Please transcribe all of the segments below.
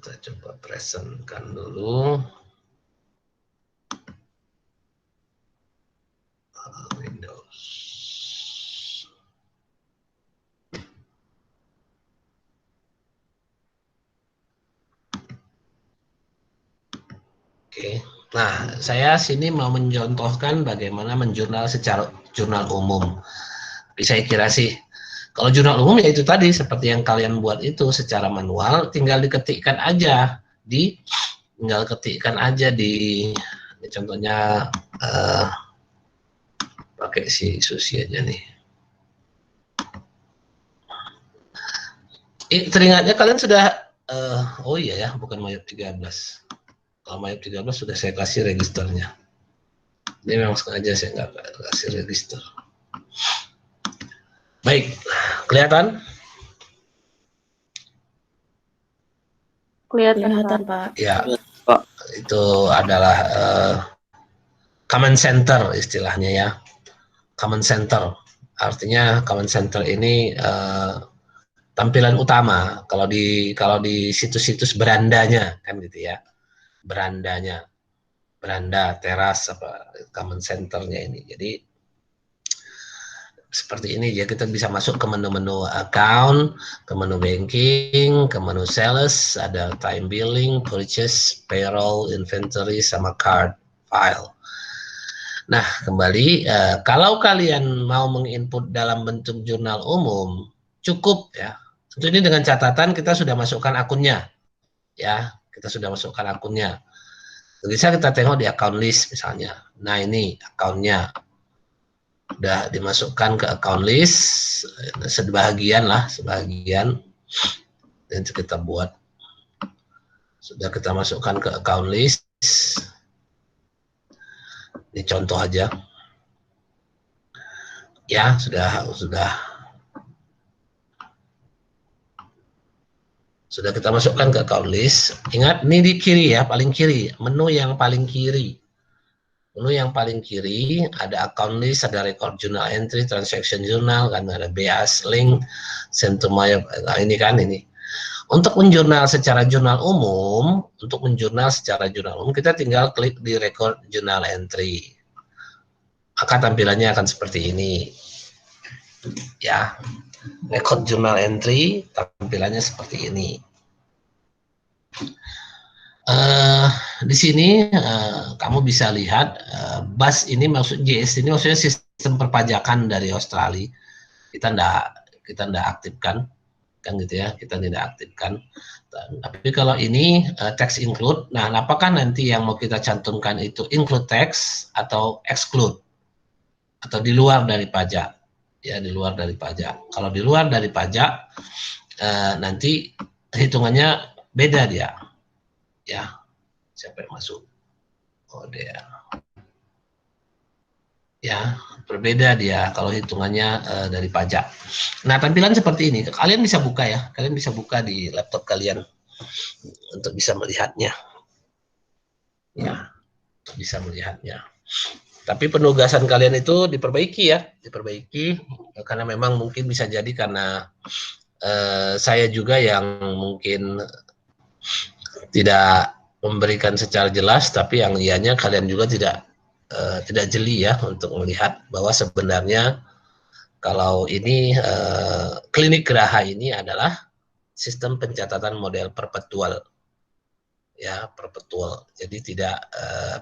Kita coba presentkan dulu. Windows. Oke. Nah, saya sini mau mencontohkan bagaimana menjurnal secara jurnal umum. Tapi saya kira sih, kalau jurnal umum ya itu tadi, seperti yang kalian buat itu secara manual, tinggal diketikkan aja di, ini contohnya pakai si Susi aja nih. Teringatnya kalian sudah, oh iya ya, bukan Mayop 13. Kalau Mayop 13 sudah saya kasih registernya. Ini memang sengaja saya nggak kasih register. Baik, kelihatan? Kelihatan, Pak. Ya, Pak. Itu adalah command center istilahnya ya. Command center, artinya command center ini tampilan utama kalau di situs-situs berandanya kan gitu ya, beranda teras apa command centernya ini. Jadi seperti ini ya, kita bisa masuk ke menu-menu account, ke menu banking, ke menu sales, ada time billing, purchase, payroll, inventory, sama card file. Nah, kembali, kalau kalian mau menginput dalam bentuk jurnal umum, cukup ya. Tentu ini dengan catatan kita sudah masukkan akunnya, ya. Kita sudah masukkan akunnya. Bisa kita tengok di account list misalnya. Nah, ini akunnya udah dimasukkan ke account list, sebagian. Nanti kita buat. Sudah kita masukkan ke account list. Ini contoh aja. Ya, sudah kita masukkan ke account list. Ingat, ini di kiri ya, paling kiri. Menu yang paling kiri. Menu yang paling kiri ada account list, ada record journal entry, transaction journal, kan ada BAS link, send to my, nah ini kan ini. Untuk menjurnal secara jurnal umum, kita tinggal klik di record journal entry. Maka tampilannya akan seperti ini. Ya, record journal entry tampilannya seperti ini. Di sini kamu bisa lihat BAS ini JS ini maksudnya sistem perpajakan dari Australia. Kita ndak aktifkan, kan gitu ya, kita tidak aktifkan. Tapi kalau ini text include, nah apakah nanti yang mau kita cantumkan itu include text atau exclude atau di luar dari pajak? Ya, di luar dari pajak. Kalau di luar dari pajak nanti hitungannya beda dia. Ya, siapa yang masuk? Oh, dia. Ya, berbeda dia kalau hitungannya dari pajak. Nah, tampilan seperti ini. Kalian bisa buka ya. Kalian bisa buka di laptop kalian untuk bisa melihatnya. Ya, untuk bisa melihatnya. Tapi penugasan kalian itu diperbaiki ya, karena memang mungkin bisa jadi karena saya juga yang mungkin tidak memberikan secara jelas, tapi yang ianya kalian juga tidak jeli ya untuk melihat bahwa sebenarnya kalau ini klinik geraha ini adalah sistem pencatatan model perpetual, ya perpetual, jadi tidak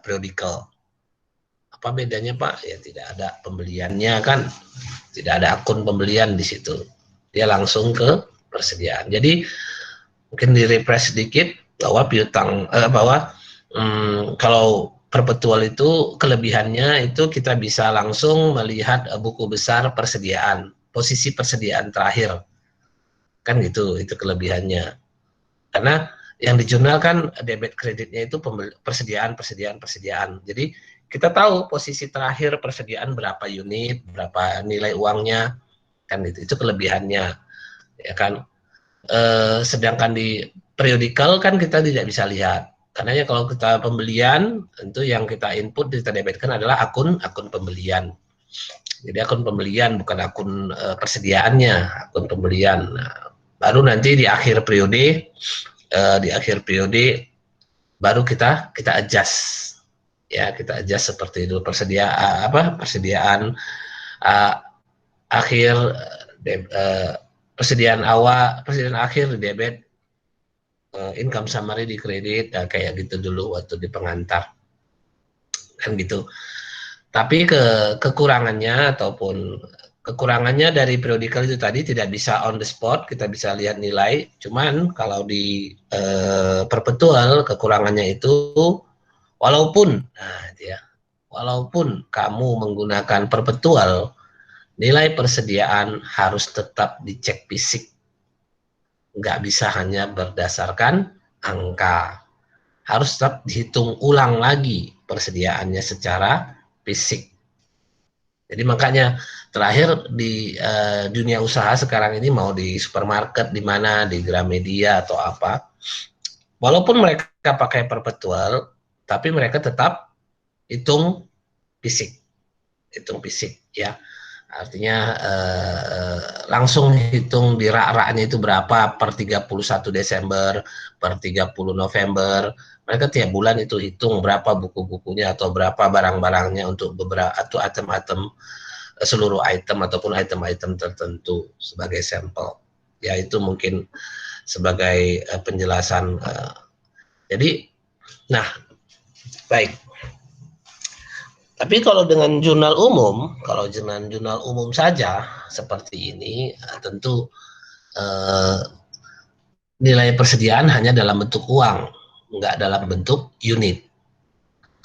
periodical. Apa bedanya Pak? Ya tidak ada pembeliannya kan, tidak ada akun pembelian di situ, dia langsung ke persediaan. Jadi mungkin di refresh sedikit bahwa piutang kalau perpetual itu kelebihannya itu kita bisa langsung melihat buku besar persediaan, posisi persediaan terakhir, kan gitu, itu kelebihannya. Karena yang di jurnal kan debit kreditnya itu persediaan. Jadi kita tahu posisi terakhir persediaan berapa unit, berapa nilai uangnya, kan itu kelebihannya, ya kan. Sedangkan di periodical kan kita tidak bisa lihat, karena ya kalau kita pembelian itu yang kita input, kita debitkan adalah akun pembelian. Jadi akun pembelian bukan akun persediaannya, akun pembelian. Nah, baru nanti di akhir periode di akhir periode baru kita adjust, ya kita adjust seperti itu. Persediaan akhir, persediaan awal, persediaan akhir di debit, income summary di kredit, kayak gitu dulu waktu di pengantar, kan gitu. Tapi kekurangannya dari periodical itu tadi tidak bisa on the spot, kita bisa lihat nilai. Cuman kalau di perpetual kekurangannya itu, walaupun kamu menggunakan perpetual, nilai persediaan harus tetap dicek fisik. Nggak bisa hanya berdasarkan angka. Harus tetap dihitung ulang lagi persediaannya secara fisik. Jadi makanya terakhir di dunia usaha sekarang ini, mau di supermarket, di mana, di Gramedia atau apa, walaupun mereka pakai perpetual, tapi mereka tetap hitung fisik ya. Artinya langsung hitung di rak-raknya itu berapa per 31 Desember, per 30 November. Mereka tiap bulan itu hitung berapa buku-bukunya atau berapa barang-barangnya untuk beberapa atau item-item, seluruh item ataupun item-item tertentu sebagai sampel. Ya, itu mungkin sebagai penjelasan. Jadi, nah, baik. Tapi kalau dengan jurnal umum saja seperti ini, tentu nilai persediaan hanya dalam bentuk uang, nggak dalam bentuk unit.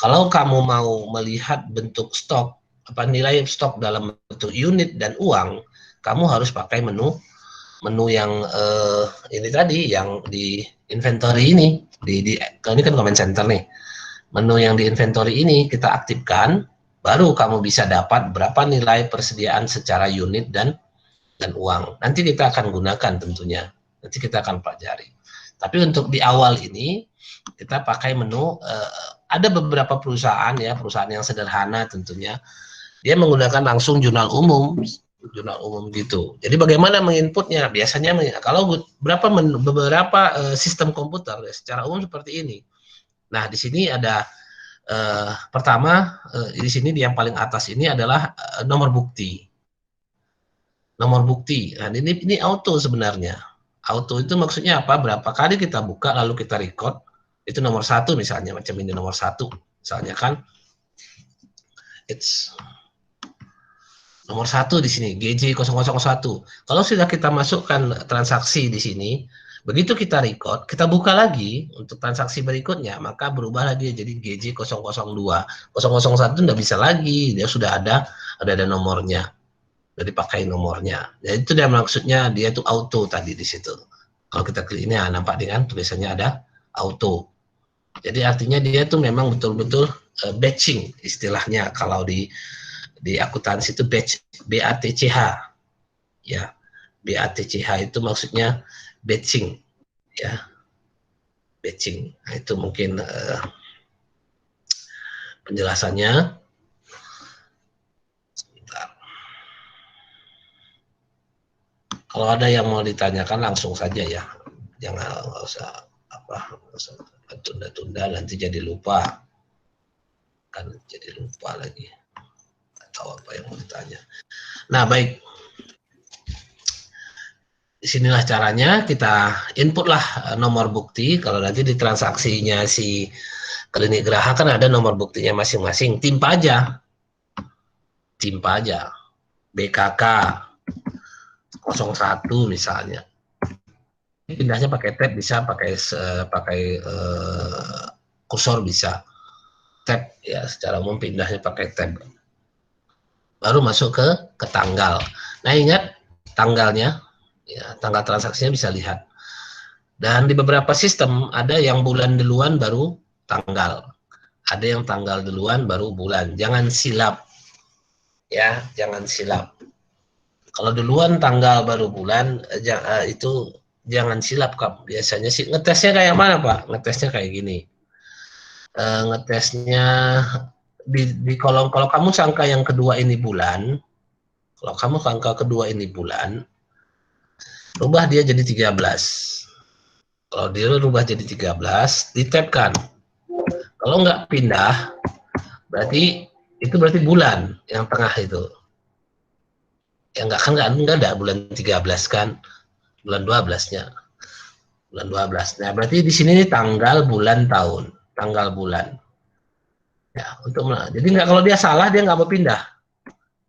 Kalau kamu mau melihat bentuk stok, nilai stok dalam bentuk unit dan uang, kamu harus pakai menu yang ini tadi, yang di inventory ini, kalau ini kan comment center nih. Menu yang di inventory ini kita aktifkan, baru kamu bisa dapat berapa nilai persediaan secara unit dan uang. Nanti kita akan gunakan tentunya, nanti kita akan pelajari. Tapi untuk di awal ini, kita pakai menu, ada beberapa perusahaan yang sederhana tentunya, dia menggunakan langsung jurnal umum gitu. Jadi bagaimana menginputnya? Biasanya kalau beberapa sistem komputer secara umum seperti ini. Nah, di sini ada pertama, di sini yang paling atas ini adalah nomor bukti. Nah, ini auto sebenarnya. Auto itu maksudnya apa? Berapa kali kita buka lalu kita record, itu nomor 1 misalnya, macam ini nomor 1 misalnya kan. It's nomor 1 di sini, GJ001. Kalau sudah kita masukkan transaksi di sini, begitu kita record, kita buka lagi untuk transaksi berikutnya, maka berubah lagi jadi GJ002. 001 tidak bisa lagi, dia sudah ada nomornya. Jadi pakai nomornya. Jadi itu dia maksudnya, dia itu auto tadi di situ. Kalau kita klik ini, nampak dengan tulisannya ada auto. Jadi artinya dia itu memang betul-betul batching istilahnya. Kalau di akuntansi itu BATCH. Ya. BATCH itu maksudnya batching, ya, batching. Nah, itu mungkin penjelasannya. Sebentar. Kalau ada yang mau ditanyakan langsung saja ya, jangan nggak usah tunda-tunda, nanti jadi lupa, kan jadi lupa lagi atau apa yang mau ditanya. Nah, baik. Disinilah caranya, kita inputlah nomor bukti. Kalau nanti di transaksinya si Klinik Geraha kan ada nomor buktinya masing-masing, timpa aja BKK 01 misalnya. Pindahnya pakai tab bisa, pakai kursor bisa. Tab ya, secara umum pindahnya pakai tab. Baru masuk ke tanggal. Nah, ingat tanggalnya, ya, tanggal transaksinya bisa lihat. Dan di beberapa sistem ada yang bulan duluan baru tanggal, ada yang tanggal duluan baru bulan. Jangan silap, ya, jangan silap. Kalau duluan tanggal baru bulan, itu jangan silap, Kak. Biasanya sih ngetesnya kayak mana, Pak? Ngetesnya kayak gini. Ngetesnya di kolom, kalau kamu sangka yang kedua ini bulan, rubah dia jadi 13. Kalau dia rubah jadi 13, ditabkan. Kalau nggak pindah, berarti itu berarti bulan yang tengah itu. Ya nggak ada bulan 13 kan, bulan 12-nya. Bulan 12. Nah, berarti di sini tanggal, bulan, tahun. Tanggal, bulan. Ya, jadi nggak, kalau dia salah dia nggak mau pindah.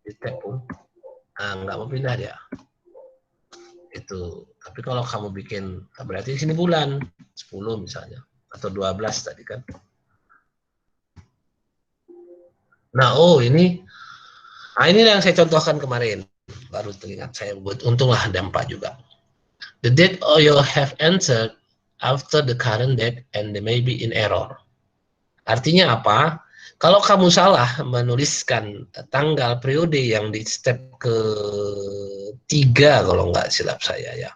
Di tab pun. Nah, nggak mau pindah dia. Itu. Tapi kalau kamu bikin, berarti di sini bulan 10 misalnya, atau 12 tadi kan. Nah, ini yang saya contohkan kemarin. Baru teringat saya, buat untunglah ada 4 juga. The date you have entered after the current date and they may be in error. Artinya apa? Kalau kamu salah menuliskan tanggal periode yang di step ketiga, kalau nggak silap saya ya,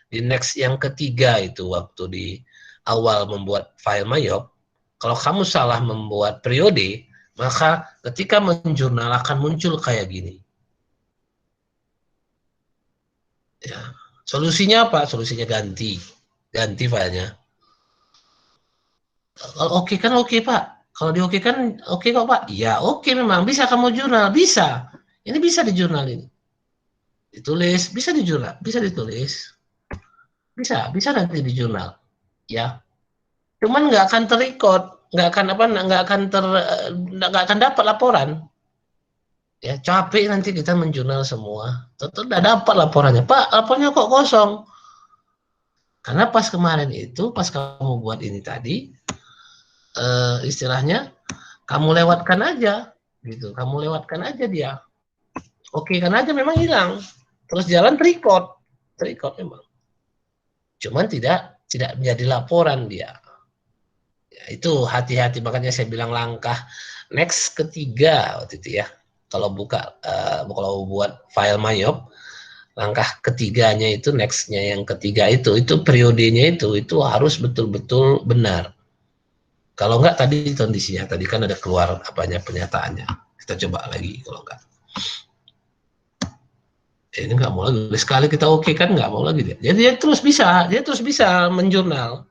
di next yang ketiga itu waktu di awal membuat file Mayop, kalau kamu salah membuat periode, maka ketika menjurnal akan muncul kayak gini. Ya. Solusinya apa? Solusinya ganti filenya. Kalau oke kan oke Pak. Kalau di oke kan oke kok Pak. Ya oke, memang bisa kamu jurnal, bisa. Ini bisa di jurnal ini. Ditulis, bisa di jurnal, bisa ditulis. Bisa nanti di jurnal. Ya. Cuman nggak akan terrecord, nggak akan apa, nggak akan dapat laporan. Ya capek nanti kita menjurnal semua. Tentu udah dapat laporannya. Pak, laporannya kok kosong. Karena pas kemarin itu, pas kamu buat ini tadi, istilahnya kamu lewatkan aja, gitu. Kamu lewatkan aja dia. Oke, kan aja memang hilang. Terus jalan terikot memang. Cuman tidak menjadi laporan dia. Ya, itu hati-hati, makanya saya bilang langkah next ketiga waktu itu ya. Kalau buat file Mayop, langkah ketiganya itu, nextnya yang ketiga itu periodenya itu harus betul-betul benar. Kalau enggak tadi kondisinya, tadi kan ada keluar apanya penyataannya. Kita coba lagi kalau enggak. Ini nggak mau lagi. Sekali kita oke kan nggak mau lagi dia. Jadi dia terus bisa menjurnal.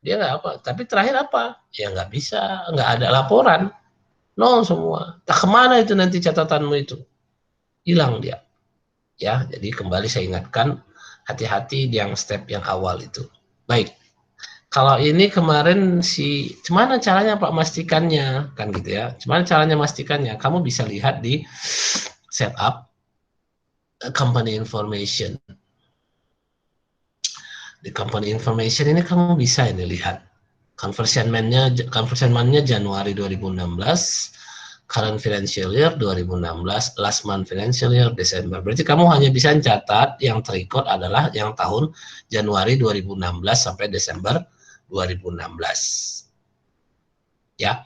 Dia nggak apa. Tapi terakhir apa? Ya nggak bisa, nggak ada laporan, nol semua. Tak kemana itu nanti catatanmu itu? Hilang dia. Ya, jadi kembali saya ingatkan, hati-hati yang step yang awal itu. Baik. Kalau ini kemarin gimana caranya Pak mastikannya kan gitu ya? Gimana caranya mastikannya? Kamu bisa lihat di setup company information. Di company information ini kamu bisa ini lihat conversion month-nya Januari 2016, current financial year 2016, last month financial year Desember. Berarti kamu hanya bisa catat yang terikut adalah yang tahun Januari 2016 sampai Desember 2016. Ya.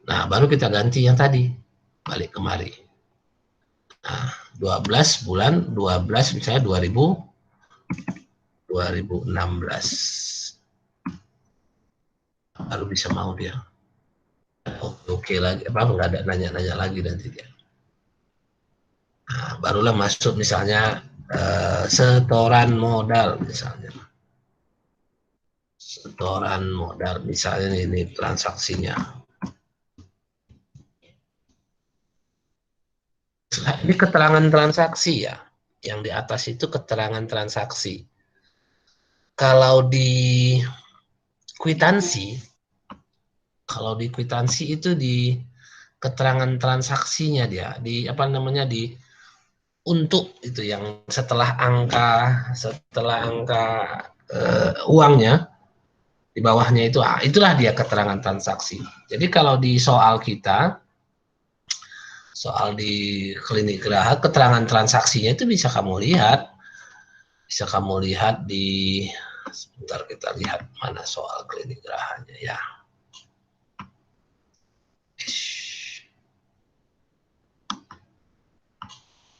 Nah, baru kita ganti yang tadi. Balik kemari. Nah, 12 bulan 12 misalnya 2016. Baru bisa mau dia. Oke lagi, apa nggak ada nanya-nanya lagi nanti dia. Nah, barulah masuk misalnya setoran modal misalnya. Setoran modal misalnya ini transaksinya. Ini keterangan transaksi ya. Yang di atas itu keterangan transaksi. Kalau di kwitansi, itu di keterangan transaksinya dia, di apa namanya, di untuk itu yang setelah angka uangnya di bawahnya itu, itulah dia keterangan transaksi. Jadi kalau di soal di klinik geraha, keterangan transaksinya itu bisa kamu lihat di, sebentar kita lihat mana soal klinik gerahanya ya.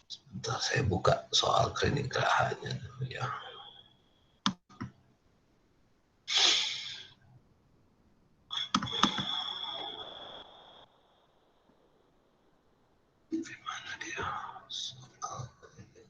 Sebentar saya buka soal klinik gerahanya dulu ya. Mana dia? Soal klinik.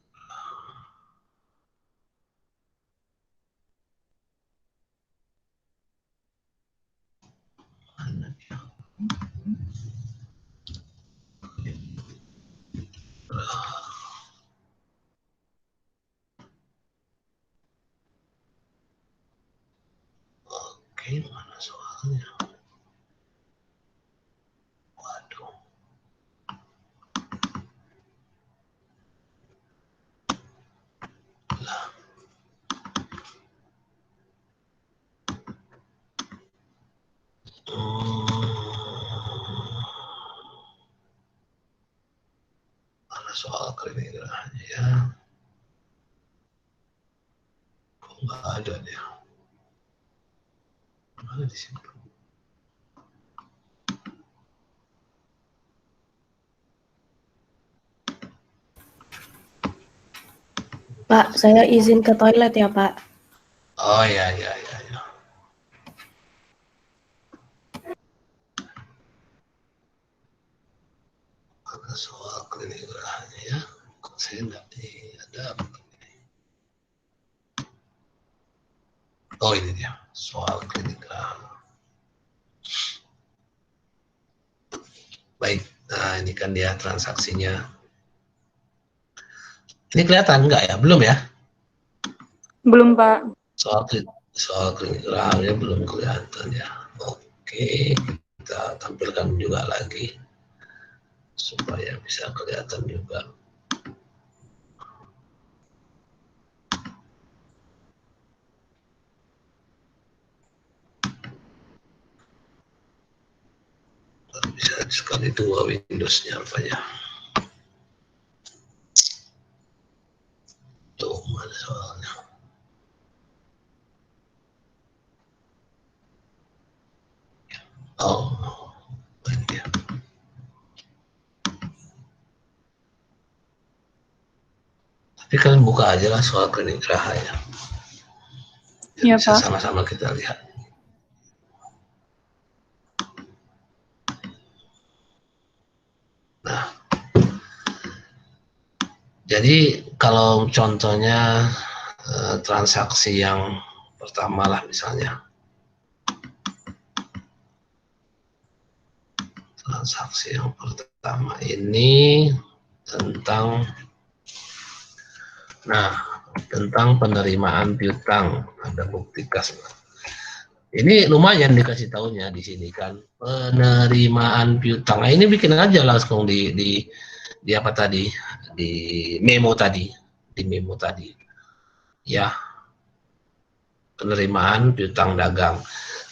Waduh. Mana soal klinik gerahanya ya? Kok nggak ada dia? Mana di sini? Pak, saya izin ke toilet ya, Pak. Oh ya, ya, ya, ya. Mana soal klinik gerahanya ya? Kok saya nggak ada? Oh ini dia, soal klinik gerah. Baik, nah ini kan dia transaksinya. Ini kelihatan nggak ya? Belum ya? Belum, Pak. Soal klinik gerahnya belum kelihatan ya. Oke, kita tampilkan juga lagi supaya bisa kelihatan juga. Bisa sekali dua Windows-nya apa ya? Tuh, mana soalnya? Oh, ini dia. Tapi kalian buka aja lah soal klinik gerahanya. Iya, Bisa Pak. sama-sama kita lihat. Nah, jadi kalau contohnya transaksi yang pertama lah misalnya. Transaksi yang pertama ini tentang tentang penerimaan piutang, ada bukti kas. Ini lumayan dikasih tahunya di sini kan, penerimaan piutang. Nah, ini bikin aja langsung di apa tadi, di memo tadi, ya, penerimaan piutang dagang.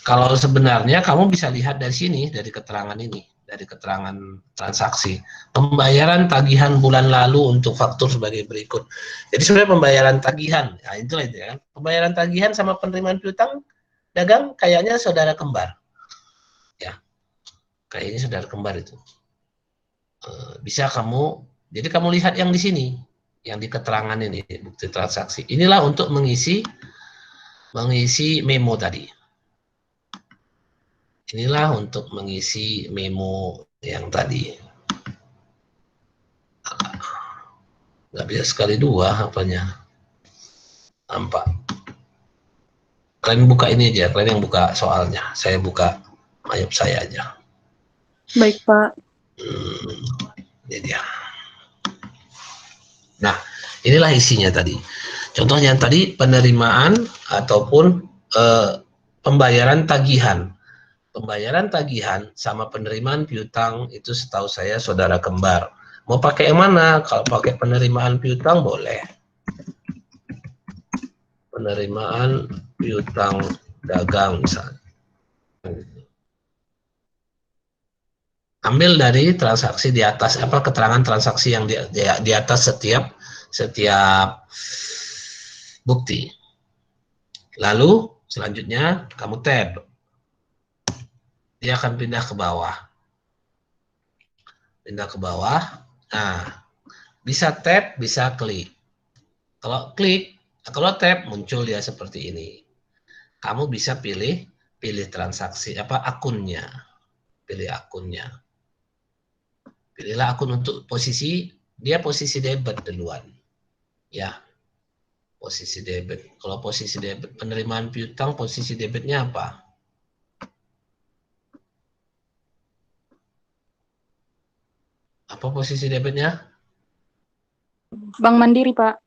Kalau sebenarnya kamu bisa lihat dari sini, dari keterangan ini, dari keterangan transaksi. Pembayaran tagihan bulan lalu untuk faktur sebagai berikut. Jadi sebenarnya pembayaran tagihan, nah itu ya kan. Pembayaran tagihan sama penerimaan piutang dagang kayaknya saudara kembar. Ya, kayaknya saudara kembar itu. Bisa kamu, jadi kamu lihat yang di sini, yang di keterangan ini, bukti transaksi. Inilah untuk mengisi memo tadi. Inilah untuk mengisi memo yang tadi. Nggak bisa sekali dua apanya. Nampak. Kalian buka ini aja, kalian yang buka soalnya. Saya buka mayop saya aja. Baik, Pak. Ini dia. Nah, inilah isinya tadi. Contohnya tadi penerimaan ataupun pembayaran tagihan. Pembayaran tagihan sama penerimaan piutang itu setahu saya saudara kembar. Mau pakai yang mana? Kalau pakai penerimaan piutang boleh. Penerimaan piutang dagang misalnya. Ambil dari transaksi di atas, apa keterangan transaksi yang di atas setiap bukti. Lalu selanjutnya kamu tab. Dia akan pindah ke bawah. Pindah ke bawah. Nah, bisa tab, bisa klik. Kalau tab muncul dia seperti ini. Kamu bisa pilih transaksi apa akunnya. Pilih akunnya. Pilihlah akun untuk posisi debit duluan. Ya, posisi debit. Kalau posisi debit penerimaan piutang, posisi debitnya apa? Apa posisi debitnya? Bank Mandiri, Pak.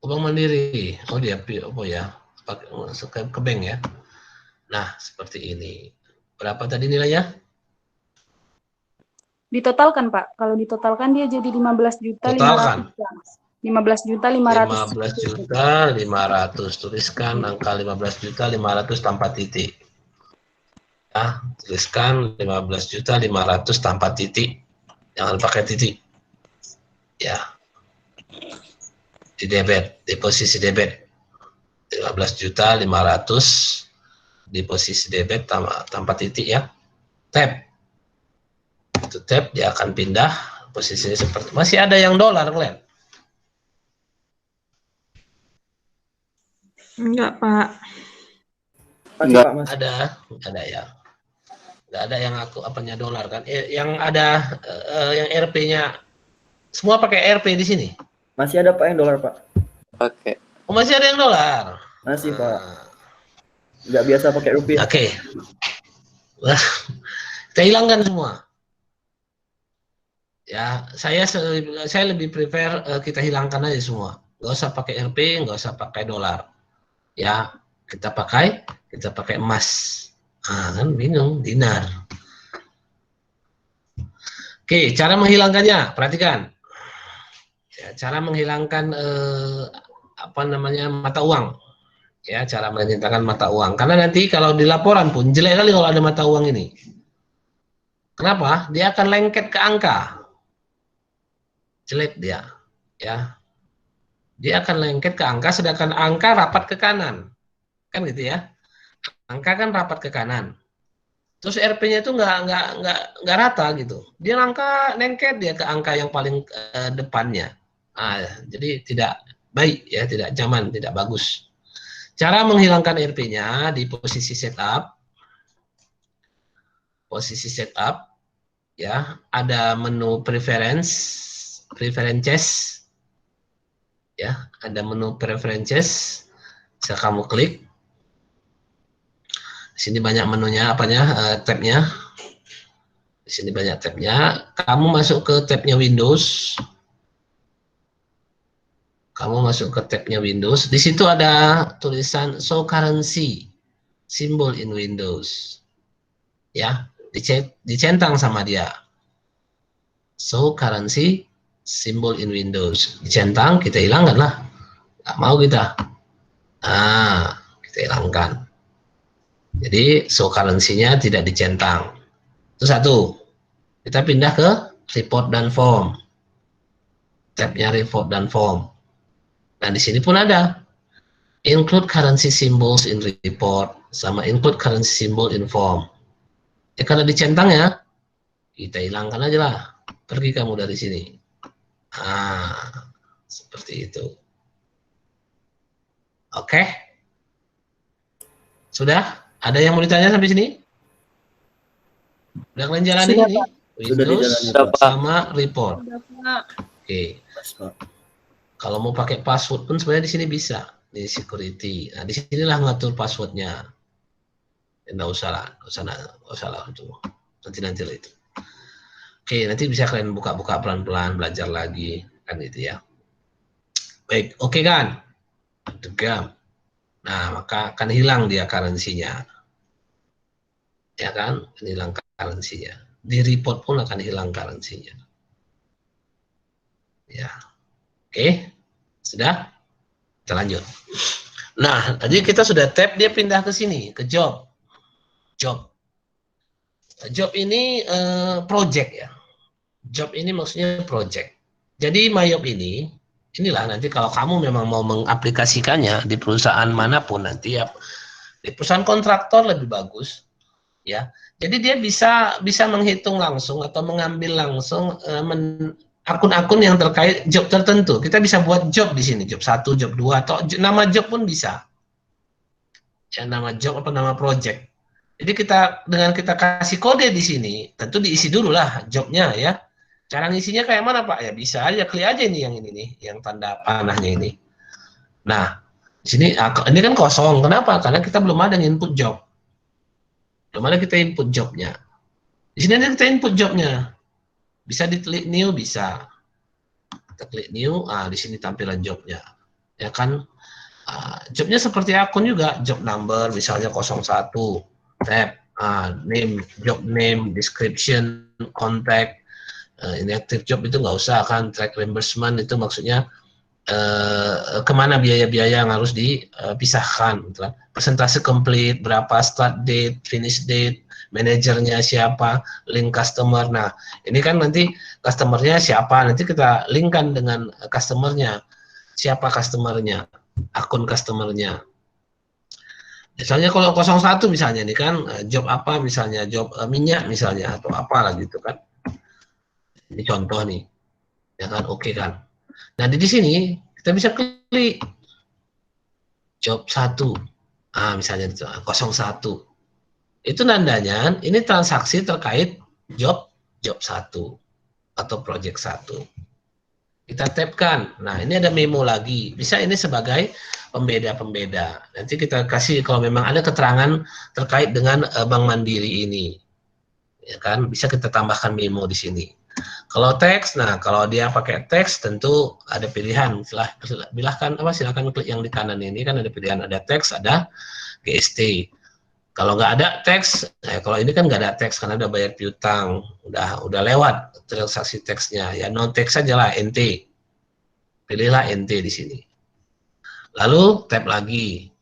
Bank Mandiri. Oh dia apa ya? Pakai ke bank ya. Nah, seperti ini. Berapa tadi nilainya? Ditotalkan, Pak. Kalau ditotalkan dia jadi 15.500.000. Totalkan. 15.500.000. 15.500.000. Tuliskan angka 15.500.000 tanpa titik. Ya, tuliskan 15.500.000 tanpa titik. Jangan pakai titik. Ya. Di debit, di posisi debit. 15.500.000 di posisi debit tanpa titik ya. Tab. Itu tab, dia akan pindah posisinya seperti. Masih ada yang dolar, Glenn? Enggak, Pak. Enggak. Pak, Mas. Ada ya. Nggak ada yang aku apanya dolar kan. Yang ada yang RP-nya semua pakai RP di sini. Masih ada Pak yang dolar, Pak. Oke. Oh, masih ada yang dolar. Masih, Pak. Nggak biasa pakai rupiah. Oke. Wah, kita hilangkan semua. Ya, saya lebih prefer kita hilangkan aja semua. Nggak usah pakai RP, nggak usah pakai dolar. Ya, kita pakai emas. Kan bingung, dinar. Oke, cara menghilangkannya, perhatikan. Ya, cara menghilangkan apa namanya mata uang. Ya, cara menghilangkan mata uang. Karena nanti kalau di laporan pun jelek kali kalau ada mata uang ini. Kenapa? Dia akan lengket ke angka. Jelek dia, ya. Dia akan lengket ke angka, sedangkan angka rapat ke kanan, kan gitu ya. Angka kan rapat ke kanan. Terus RP-nya itu nggak rata gitu. Dia lengket dia ke angka yang paling depannya. Jadi tidak baik ya, tidak nyaman, tidak bagus. Cara menghilangkan RP-nya di posisi setup. Posisi setup ya, ada menu preferences ya, ada menu preferences. Bisa kamu klik. Di sini banyak menunya, tabnya. Di sini banyak tabnya. Kamu masuk ke tabnya Windows. Kamu masuk ke tabnya Windows. Di situ ada tulisan show currency, symbol in Windows. Ya, dicentang sama dia. Show currency, symbol in Windows. Dicentang, kita hilangkan lah. Nggak mau kita. Kita hilangkan. Jadi show currency-nya tidak dicentang. Itu satu. Kita pindah ke report dan form. Tabnya report dan form. Nah, di sini pun ada include currency symbols in report sama include currency symbol in form. Ya, kalau dicentang ya, kita hilangkan aja lah. Pergi kamu dari sini. Seperti itu. Oke. Sudah? Ada yang mau ditanya sampai sini? Udah kalian jalani ini? Windows sama report. Oke. Kalau mau pakai password pun sebenarnya di sini bisa, di security. Nah, di sinilah ngatur passwordnya. Nggak usah lah itu. Nanti lah itu. Oke, nanti bisa kalian buka-buka pelan-pelan, belajar lagi, kan gitu ya. Baik, oke kan? Degam. Nah, maka akan hilang dia currency-nya. Ya kan? Akan hilang currency-nya. Di report pun akan hilang currency-nya. Ya. Oke, sudah? Kita lanjut. Nah, tadi kita sudah tap, dia pindah ke sini, ke job. Job ini project ya. Job ini maksudnya project. Jadi Mayop ini, inilah nanti kalau kamu memang mau mengaplikasikannya di perusahaan manapun nanti ya, di perusahaan kontraktor lebih bagus, ya. Jadi dia bisa menghitung langsung atau mengambil langsung akun-akun yang terkait job tertentu. Kita bisa buat job di sini, job 1, job 2, atau nama job pun bisa. Ya, nama job apa nama project. Jadi dengan kita kasih kode di sini, tentu diisi dulu lah jobnya ya. Cara ngisinya kayak mana Pak? Ya bisa aja, klik aja ini yang ini nih, yang tanda panahnya ini. Nah, di sini ini kan kosong. Kenapa? Karena kita belum ada input job. Belum ada kita input jobnya. Di sini ada kita input jobnya. Bisa diklik new, bisa. Kita klik new, di sini tampilan jobnya. Ya kan? Jobnya seperti akun juga, job number misalnya 01, tab, name, job name, description, contact, inactive job itu nggak usah kan, track reimbursement itu maksudnya kemana biaya-biaya yang harus dipisahkan, gitu kan. Persentase complete, berapa start date, finish date, manajernya siapa, link customer. Nah, ini kan nanti customernya siapa, nanti kita linkkan dengan customernya, siapa customernya, akun customernya. Misalnya kalau 01 misalnya nih kan, job apa misalnya, job minyak misalnya, atau apalah gitu kan. Ini contoh nih, ya kan, oke kan. Nah, di sini kita bisa klik job 1, misalnya 01. Itu nandanya ini transaksi terkait job 1 atau project 1. Kita tabkan. Nah, ini ada memo lagi. Bisa ini sebagai pembeda-pembeda. Nanti kita kasih kalau memang ada keterangan terkait dengan Bank Mandiri ini. Ya kan, bisa kita tambahkan memo di sini. Kalau teks, nah kalau dia pakai teks tentu ada pilihan. Silakan klik yang di kanan ini kan ada pilihan, ada teks, ada GST. Kalau nggak ada teks, kalau ini kan nggak ada teks karena udah bayar piutang, udah lewat transaksi teksnya, ya non teks saja lah, NT. Pilihlah NT di sini. Lalu tab lagi.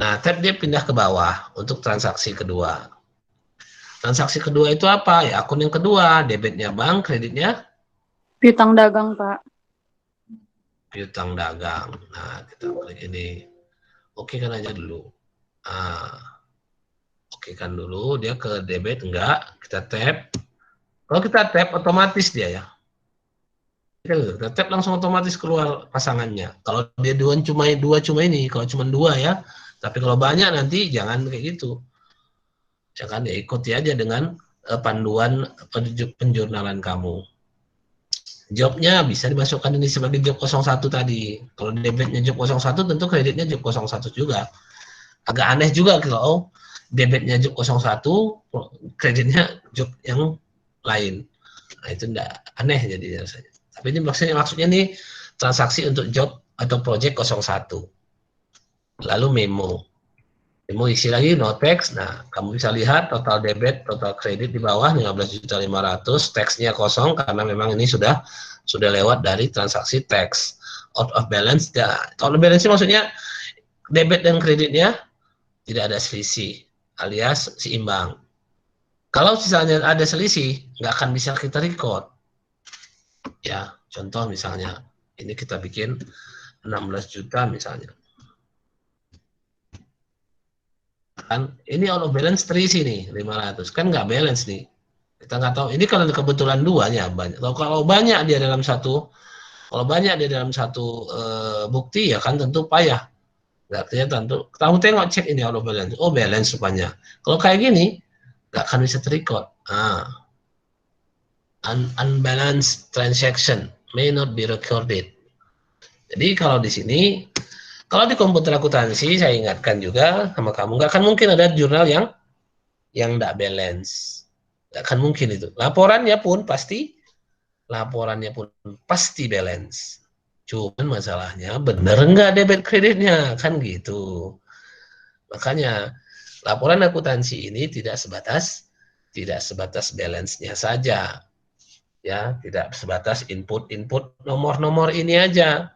Nah, tab dia pindah ke bawah untuk transaksi kedua. Transaksi kedua itu apa? Ya akun yang kedua, debitnya bank, kreditnya Piutang dagang, Pak. piutang dagang. Nah, kita klik ini. Oke kan aja dulu. Oke kan dulu, dia ke debit enggak, kita tap. Kalau kita tap otomatis dia ya. Kita tap langsung otomatis keluar pasangannya. Kalau dia dua cuma ini, kalau cuma dua ya. Tapi kalau banyak nanti jangan kayak gitu. Jangan ya ikuti aja dengan panduan penjurnalan kamu. Jobnya bisa dimasukkan ini sebagai job 01 tadi. Kalau debitnya job 01 tentu kreditnya job 01 juga. Agak aneh juga kalau debitnya job 01, kreditnya job yang lain. Nah, itu enggak aneh jadinya rasanya. Tapi ini maksudnya nih transaksi untuk job atau project 01. Lalu memo. Memo isi lagi no text. Nah, kamu bisa lihat total debit, total kredit di bawah 15.500.000, teksnya kosong karena memang ini sudah lewat dari transaksi teks. Out of balance, out of balance maksudnya debit dan kreditnya tidak ada selisih alias seimbang. Kalau misalnya ada selisih, nggak akan bisa kita record. Ya, contoh misalnya ini kita bikin 16 juta misalnya. Kan ini out of balance terisi nih 500, kan nggak balance nih, kita nggak tahu ini kalau kebetulan duanya banyak. Kalau banyak dia dalam satu bukti ya kan tentu payah, nggak kelihatan tuh. Kamu tengok cek ini out of balance, oh balance rupanya. Kalau kayak gini nggak akan bisa terrecord. Unbalanced transaction may not be recorded. Jadi kalau di sini, kalau di komputer akuntansi saya ingatkan juga sama kamu, nggak akan mungkin ada jurnal yang nggak balance, nggak akan mungkin itu. Laporannya pun pasti balance. Cuman masalahnya bener nggak debit kreditnya kan gitu. Makanya laporan akuntansi ini tidak sebatas balance-nya saja, ya tidak sebatas input nomor ini aja.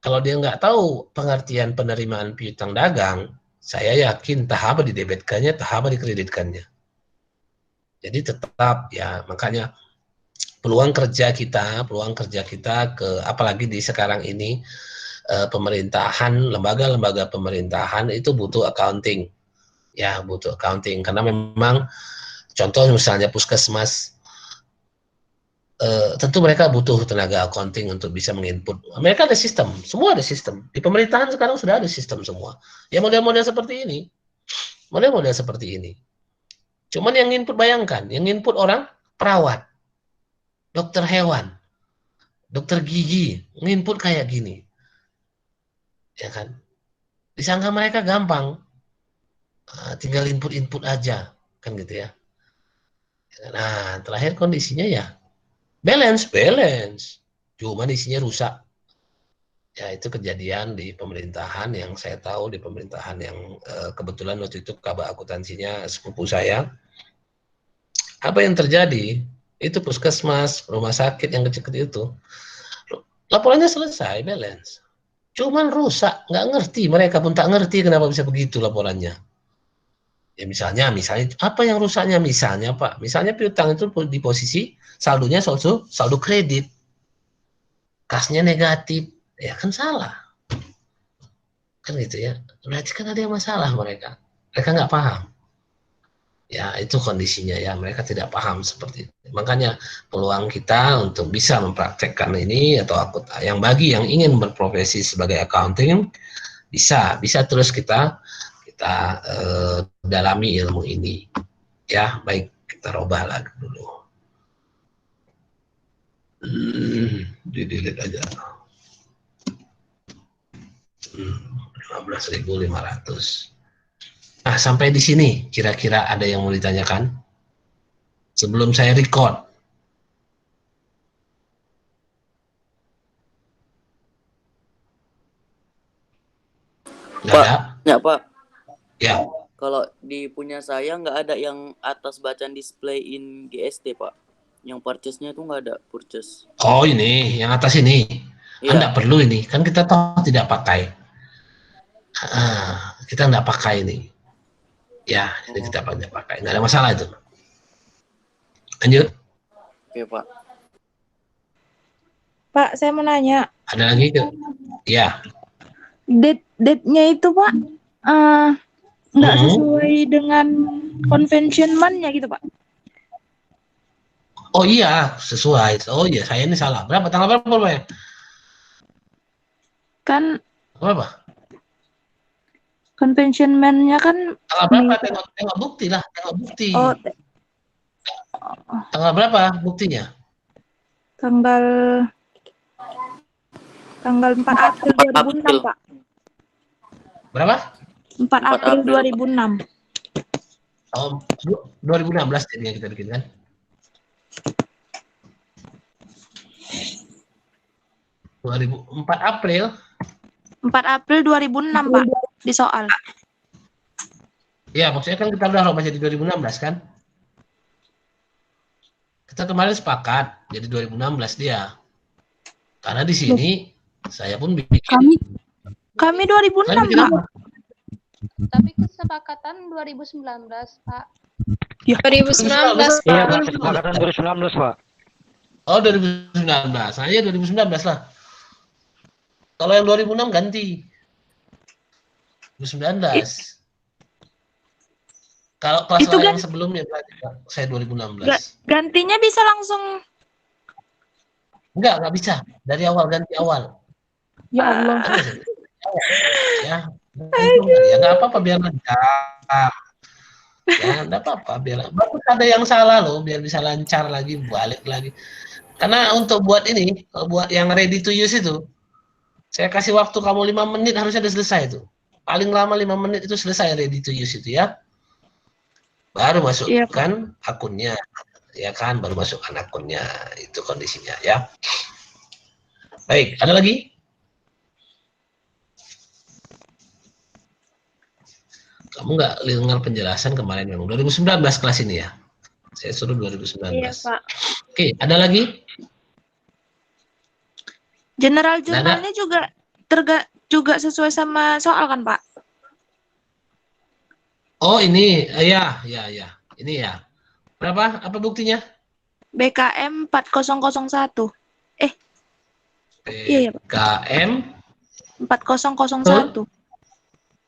Kalau dia nggak tahu pengertian penerimaan piutang dagang, saya yakin tahap didebitkannya, tahap dikreditkannya. Jadi tetap ya, makanya peluang kerja kita ke apalagi di sekarang ini pemerintahan, lembaga-lembaga pemerintahan itu butuh accounting. Ya, butuh accounting karena memang contoh misalnya puskesmas, tentu mereka butuh tenaga accounting untuk bisa menginput. Mereka ada sistem, semua ada sistem. Di pemerintahan sekarang sudah ada sistem semua. Ya model-model seperti ini. Cuman yang input, bayangkan, yang input orang perawat, dokter hewan, dokter gigi, nginput kayak gini. Ya kan? Disangka mereka gampang. Tinggal input aja, kan gitu ya. Nah, terakhir kondisinya ya balance, cuman isinya rusak. Ya, itu kejadian di pemerintahan yang saya tahu, di pemerintahan yang kebetulan waktu itu kabak akuntansinya sepupu saya. Apa yang terjadi? Itu puskesmas, rumah sakit yang kecil-kecil itu, laporannya selesai, balance. Cuman rusak, nggak ngerti, mereka pun tak ngerti kenapa bisa begitu laporannya. Ya misalnya apa yang rusaknya? Misalnya Pak, misalnya piutang itu di posisi saldonya saldo kredit, kasnya negatif, ya kan salah, kan gitu ya. Berarti kan ada yang masalah mereka nggak paham. Ya itu kondisinya ya, mereka tidak paham seperti itu. Makanya peluang kita untuk bisa mempraktekkan ini atau yang bagi yang ingin berprofesi sebagai accounting bisa terus kita dalami ilmu ini. Ya, baik, kita robah lagi dulu. Di delete aja. 15.500. Nah, sampai di sini kira-kira ada yang mau ditanyakan? Sebelum saya record. Nggak Pak, ada? ya Pak. Ya. Kalau di punya saya nggak ada yang atas bacaan display in GST Pak. Yang purchase-nya itu nggak ada purchase. Oh ini, yang atas ini. Iya. Anda perlu ini, kan kita tahu tidak pakai. Kita nggak pakai ini. Ya, ini kita tidak pakai. Nggak ada masalah itu. Lanjut. Oke Pak. Pak, saya mau nanya. Ada lagi ke? Ya. Date-nya itu Pak, nggak sesuai dengan convention-nya gitu Pak? Oh iya, sesuai. Oh iya, saya ini salah. Tanggal berapa ya? Kan Berapa? convention-nya kan Tanggal berapa? Tengok bukti lah, tengok bukti. Oh, tanggal berapa buktinya? tanggal 4 April 2006 Pak. Berapa? 4 April 2006. Oh, 2016 jadinya kita bikin kan? ...4 April 4 April 2006 Pak, di soal. Ya, maksudnya kan kita udah robah jadi 2016 kan? Kita kemarin sepakat jadi 2016 dia. Karena di sini saya pun bikin. Kami 2006 Pak. Tapi kesepakatan 2019 Pak. Ya, 2019 Iya, Pak. kesepakatan 2019 Pak. Oh 2019, saya 2019 lah. Kalau yang 2006 ganti 2019. Kalau kelas Itu yang sebelumnya saya 2016. Gantinya bisa langsung. Enggak bisa. Dari awal, ganti awal. Ya Allah. Ya, ya nggak apa-apa biar lancar. Ya nggak apa-apa biar. Bagus ada yang salah loh, biar bisa lancar lagi, balik lagi. Karena untuk buat ini, buat yang ready to use itu, saya kasih waktu kamu 5 menit harusnya udah selesai itu. Paling lama 5 menit itu selesai ready to use itu ya. Baru masukkan akunnya, ya kan? Baru masukkan akunnya, itu kondisinya ya. Baik, ada lagi? Kamu nggak dengar penjelasan kemarin memang 2019 kelas ini ya? Saya suruh 2019. Iya Pak. Oke, ada lagi? General jurnalnya juga sesuai sama soal kan Pak? Oh ini, ya. Ini ya. Berapa? Apa buktinya? BKM 4001. Iya ya Pak. BKM 4001.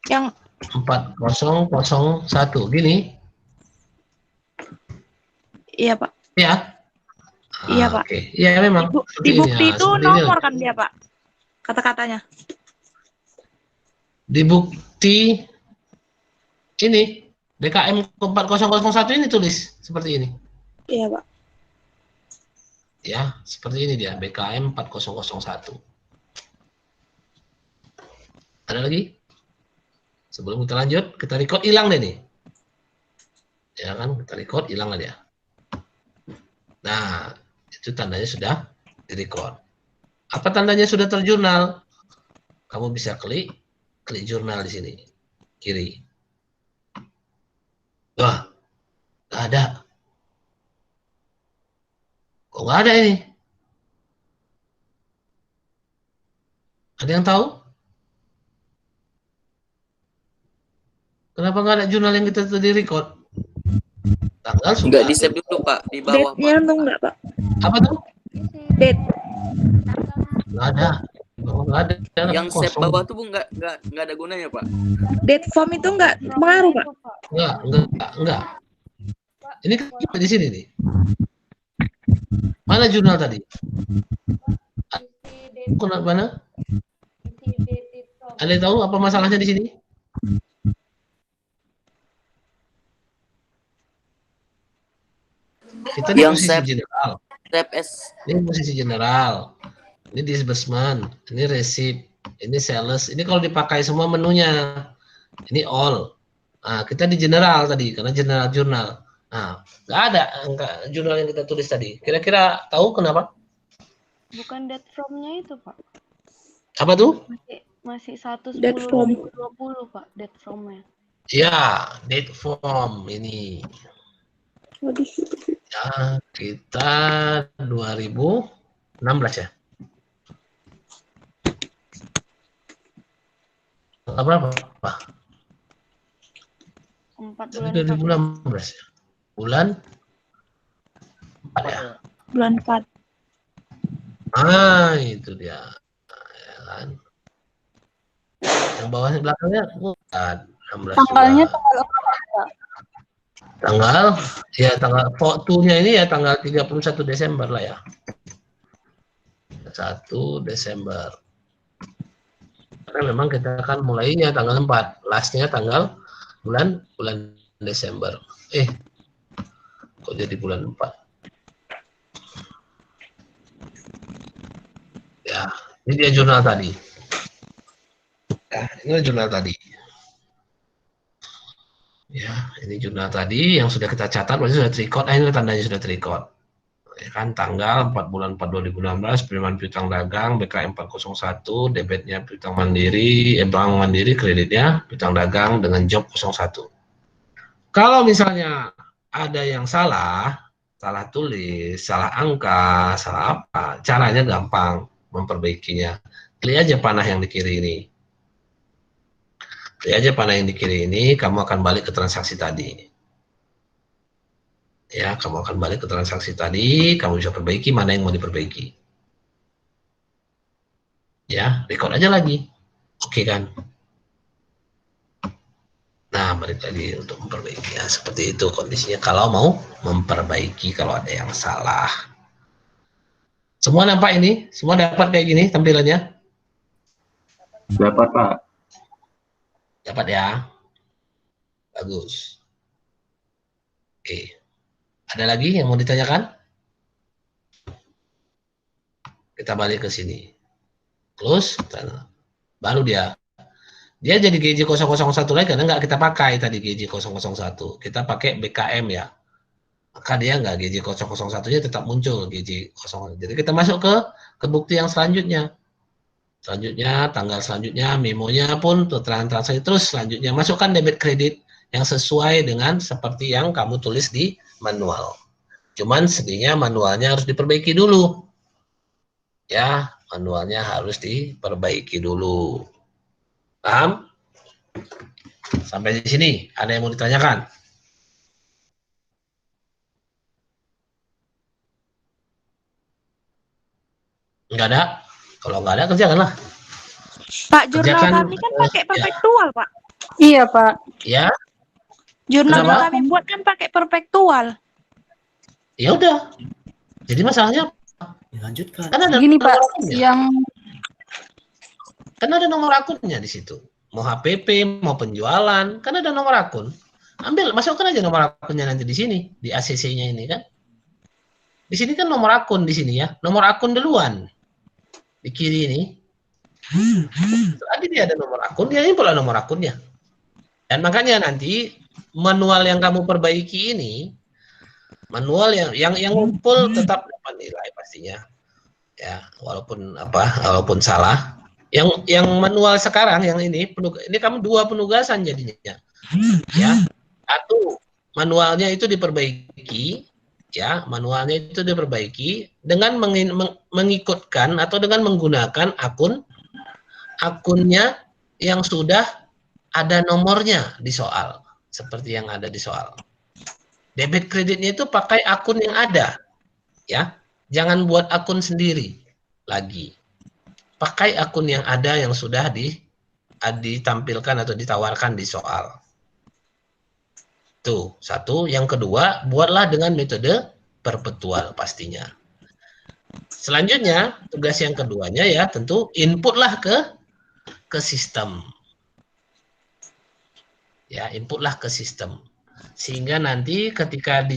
Yang 4001 gini. Iya Pak. Ya. Iya Pak. Oke. Ya memang. Di bukti itu nomor kan dia Pak? Kata-katanya. Di bukti ini BKM 4001 ini tulis seperti ini. Iya Pak. Ya, seperti ini dia BKM 4001. Ada lagi? Sebelum kita lanjut, kita record hilang deh nih. Ya kan, kita record hilang aja. Nah, itu tandanya sudah di-record. Apa tandanya sudah terjurnal? kamu bisa klik jurnal di sini kiri. Wah, nggak ada. Kok nggak ada ini? Ada yang tahu? Kenapa nggak ada jurnal yang kita tadi record? Tanggal sudah. Nggak di-save dulu, Pak, di bawah, Date-nya Pak. tuh enggak, Pak? Apa tuh? Date. Nggak ada. Oh, nggak ada. Yang Kosong. save bawah tuh Bu nggak ada gunanya, Pak. Date form itu enggak pengaruh, Pak? Enggak. Ini kan di sini nih. Mana jurnal tadi? Mana? Ada yang tahu apa masalahnya di sini? Kita di Yang posisi save- general. Save as Ini posisi general. Ini disbursement. Ini receipt. Ini sales. Ini kalau dipakai semua menunya. Ini all. Nah, kita di general tadi karena general jurnal. Nah, nggak ada jurnal yang kita tulis tadi. Kira-kira tahu kenapa? Bukan date from-nya itu, Pak. Apa tuh? Masih 1 Date from. 20, Pak, date from-nya. Ya, date form ini. Ya, kita 2016 ya. Tanggal berapa? 4 Tadi bulan 2016 ya. Bulan 4 ya. Bulan 4. Ah, itu dia. Ya kan. Yang bawahnya belakangnya bukan 16 Tanggalnya juga. tanggal Tanggal fotonya ini ya tanggal 31 Desember lah ya. 1 Desember. Karena memang kita akan mulainya tanggal 4, lastnya tanggal bulan Desember. Kok jadi bulan 4? Ya, ini dia jurnal tadi. Ya, ini jurnal tadi. Ya, ini jurnal tadi yang sudah kita catat, berarti sudah terrecord. Ini tandanya sudah terrecord. Ya kan, tanggal 4 bulan 4 2016, penerimaan piutang dagang BKM 401, debitnya piutang mandiri, bank mandiri, kreditnya piutang dagang dengan job 01. Kalau misalnya ada yang salah tulis, salah angka, salah apa, caranya gampang memperbaikinya. Klik aja panah yang di kiri ini. Klik aja panah yang di kiri ini, kamu akan balik ke transaksi tadi. Ya, kamu akan balik ke transaksi tadi, kamu bisa perbaiki mana yang mau diperbaiki. Ya, record aja lagi. Oke kan? Nah, balik lagi untuk memperbaiki. Ya, seperti itu kondisinya kalau mau memperbaiki kalau ada yang salah. Semua nampak ini? Semua dapat kayak gini tampilannya? Dapat, Pak. Dapat ya? Bagus. Oke. Ada lagi yang mau ditanyakan? Kita balik ke sini. Close. Baru dia jadi GJ 001 lagi karena nggak kita pakai tadi GJ 001. Kita pakai BKM ya. Maka dia nggak GJ 001-nya tetap muncul GJ 001. Jadi kita masuk ke bukti yang selanjutnya. Selanjutnya, tanggal selanjutnya, memonya pun transaksi terus selanjutnya. Masukkan debit kredit yang sesuai dengan seperti yang kamu tulis di manual. Cuman sedihnya manualnya harus diperbaiki dulu. Ya, manualnya harus diperbaiki dulu. Paham? Sampai di sini, ada yang mau ditanyakan? Enggak ada? Kalau enggak ada, kerjakanlah. Pak, jurnal Kerjakan, kami kan pakai perpektual, Pak. Iya, Pak. Ya, Jurnal Kenapa? yang kami buat kan pakai perpektual. ya udah. Jadi masalahnya Dilanjutkan. kan ada Gini, nomor Pak, akunnya. yang Kan ada nomor akunnya di situ. Mau HPP, mau penjualan, kan ada nomor akun. Ambil, masukkan aja nomor akunnya nanti di sini, di ACC-nya ini kan. Di sini kan nomor akun di sini ya. Nomor akun duluan. Di kiri ini. Lagi dia ada nomor akun, dia ini pula nomor akunnya. Dan makanya nanti manual yang kamu perbaiki ini, manual yang full tetap dapat nilai pastinya. Ya, walaupun salah, Yang manual sekarang yang ini kamu 2 penugasan jadinya. Ya. Satu, manualnya itu diperbaiki, ya, manualnya itu diperbaiki dengan mengikutkan atau dengan menggunakan akunnya yang sudah ada nomornya di soal, seperti yang ada di soal. Debit kreditnya itu pakai akun yang ada, ya. Jangan buat akun sendiri lagi. Pakai akun yang ada yang sudah ditampilkan atau ditawarkan di soal. Tuh, satu. Yang kedua, buatlah dengan metode perpetual pastinya. Selanjutnya, tugas yang keduanya ya tentu inputlah ke sistem. Ya, inputlah ke sistem. Sehingga nanti ketika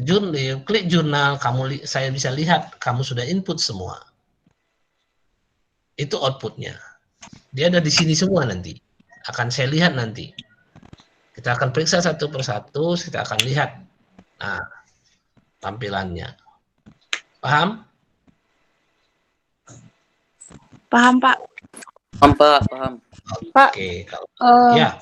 klik jurnal, saya bisa lihat kamu sudah input semua. Itu outputnya. Dia ada di sini semua nanti. Akan saya lihat nanti. Kita akan periksa satu persatu, kita akan lihat. Nah, tampilannya. Paham? Paham, Pak. Paham, Pak, paham. Pak, Oke, kalau ya.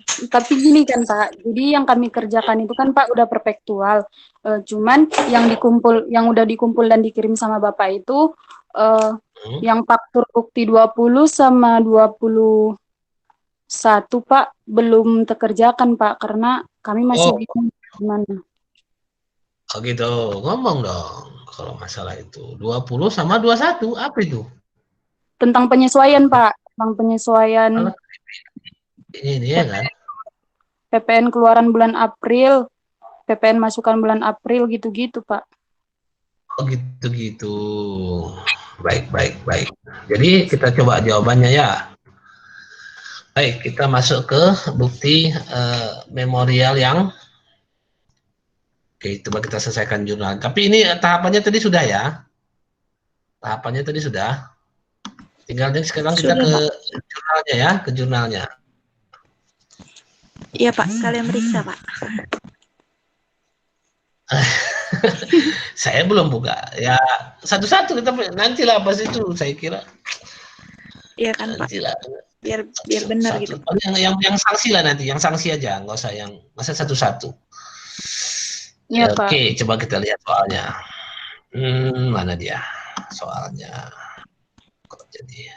Tapi gini kan Pak, jadi yang kami kerjakan itu kan Pak udah perpektual. Cuman yang udah dikumpul dan dikirim sama Bapak itu yang faktur bukti 20 sama 21 Pak belum terkerjakan Pak karena kami masih bingung gimana. Oh gitu, ngomong dong kalau masalah itu. 20 sama 21, apa itu? Tentang penyesuaian Pak, tentang penyesuaian ini ya kan? PPN keluaran bulan April, PPN masukan bulan April gitu-gitu Pak. Oh gitu-gitu. Baik. Jadi kita coba jawabannya ya. Baik, kita masuk ke bukti memorial yang oke, coba kita selesaikan jurnal. Tapi ini tahapannya tadi sudah ya. Tahapannya tadi sudah. Tinggal sekarang kita ke jurnalnya ya, ke jurnalnya. Iya Pak, kalian meriksa Pak. Saya belum buka. Ya satu-satu kita nantilah pas itu saya kira. Iya kan Pak. Nantilah. Biar benar gitu. Yang sanksi lah nanti, yang sanksi aja, nggak usah satu-satu. Ya, Pak. Oke, coba kita lihat soalnya. Mana dia soalnya? Kok jadi?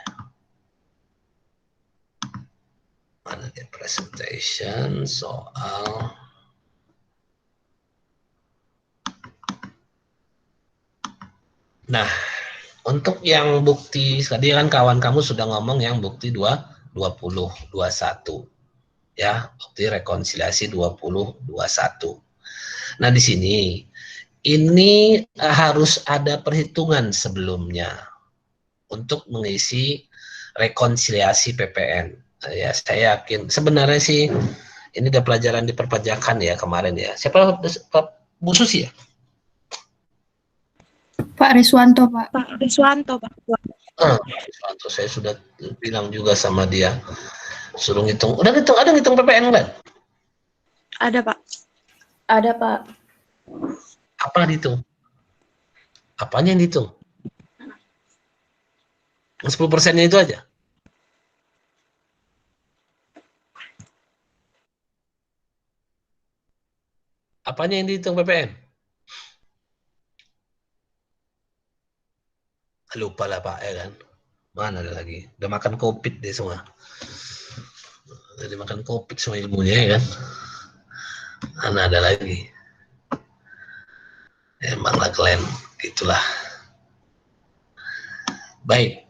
Mana dia presentation soal? Nah, untuk yang bukti tadi kan kawan kamu sudah ngomong yang bukti 20 21. Ya, bukti rekonsiliasi 20 21. Nah, di sini ini harus ada perhitungan sebelumnya untuk mengisi rekonsiliasi PPN. Ya, saya yakin sebenarnya sih ini ada pelajaran di perpajakan ya kemarin ya. Siapa Bu Susi ya? Pak Riswanto, Pak. Pak Riswanto, Pak. Riswanto, saya sudah bilang juga sama dia. Suruh ngitung. Udah ngitung, ada ngitung PPN kan? Ada, Pak. Ada, Pak. Apa dihitung? Apanya yang dihitung? 10%-nya itu aja? Apanya yang dihitung PPN? Lupa lah Pak, ya kan? Mana ada lagi? Udah makan COVID deh semua. Udah makan COVID semua ilmunya, ya kan? Mana ada lagi? Emanglah kalian, gitulah. Baik,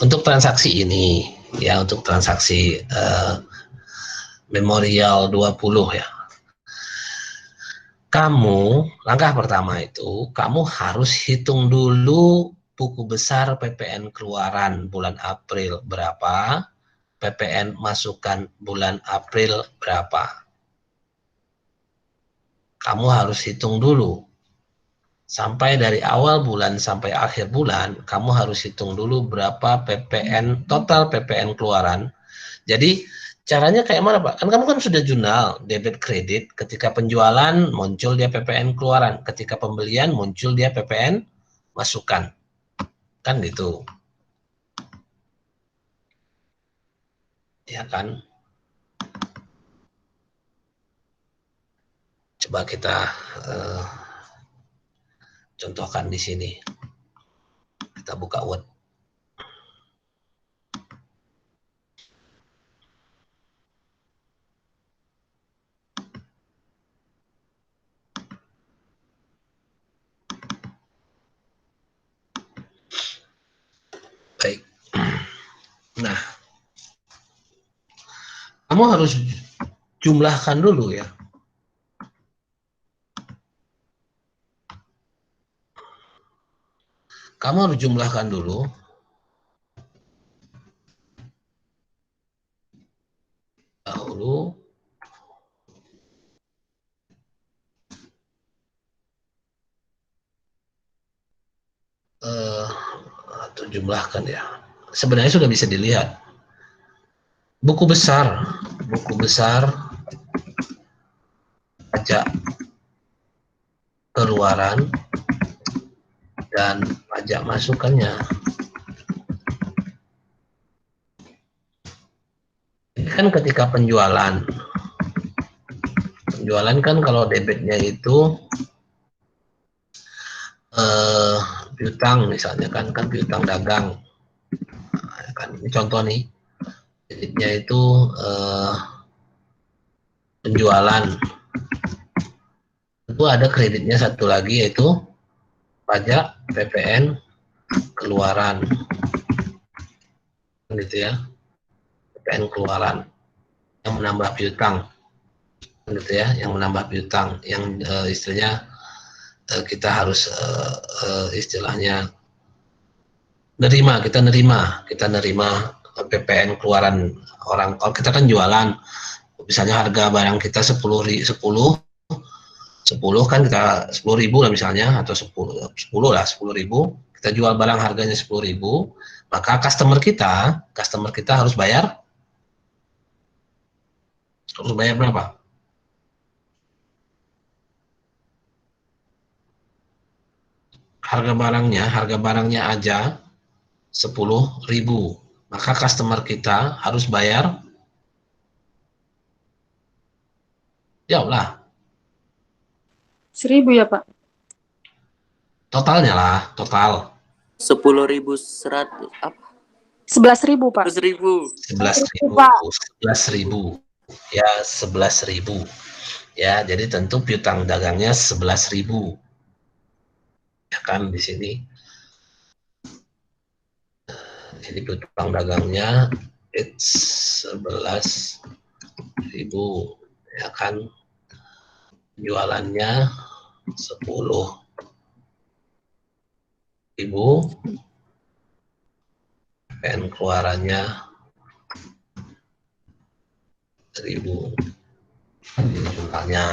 untuk transaksi ini, ya untuk transaksi memorial 20 ya. Kamu, langkah pertama itu, kamu harus hitung dulu buku besar PPN keluaran bulan April berapa, PPN masukan bulan April berapa. Kamu harus hitung dulu. Sampai dari awal bulan sampai akhir bulan, kamu harus hitung dulu berapa PPN, total PPN keluaran. Jadi, caranya kayak mana Pak? Kan kamu kan sudah jurnal, debit kredit, ketika penjualan muncul dia PPN keluaran, ketika pembelian muncul dia PPN masukan. Kan gitu. ya kan? Coba kita contohkan di sini. Kita buka Word. Baik. Nah, kamu harus jumlahkan dulu ya. Kamu harus jumlahkan dulu dahulu atau jumlahkan ya. Sebenarnya sudah bisa dilihat. Buku besar pajak keluaran dan pajak masukannya. Ini kan ketika penjualan kan kalau debitnya itu piutang misalnya kan piutang dagang. Nah, kan ini contoh nih. Debitnya itu penjualan. Tentu ada kreditnya satu lagi yaitu pajak PPN keluaran. Gitu ya. PPN keluaran yang menambah piutang. Gitu ya, yang menambah piutang yang istilahnya kita harus istilahnya kita nerima PPN keluaran orang. Kalau kita kan jualan, misalnya harga barang kita 10 kan kita 10.000 lah misalnya, atau 10 lah 10.000, kita jual barang harganya 10.000, maka customer kita harus bayar berapa? Harga barangnya aja 10.000, maka customer kita harus bayar, jawablah. 1.000 ya Pak? Totalnya lah, total. 10.100 apa? 11.000 Pak. 11.000. 11.000. Ya, 11.000. Ya, jadi tentu piutang dagangnya 11.000. Ya kan di sini. Jadi piutang dagangnya it's 11.000, ya kan. Jualannya 10.000, dan keluarannya 1.000. Di jurnalnya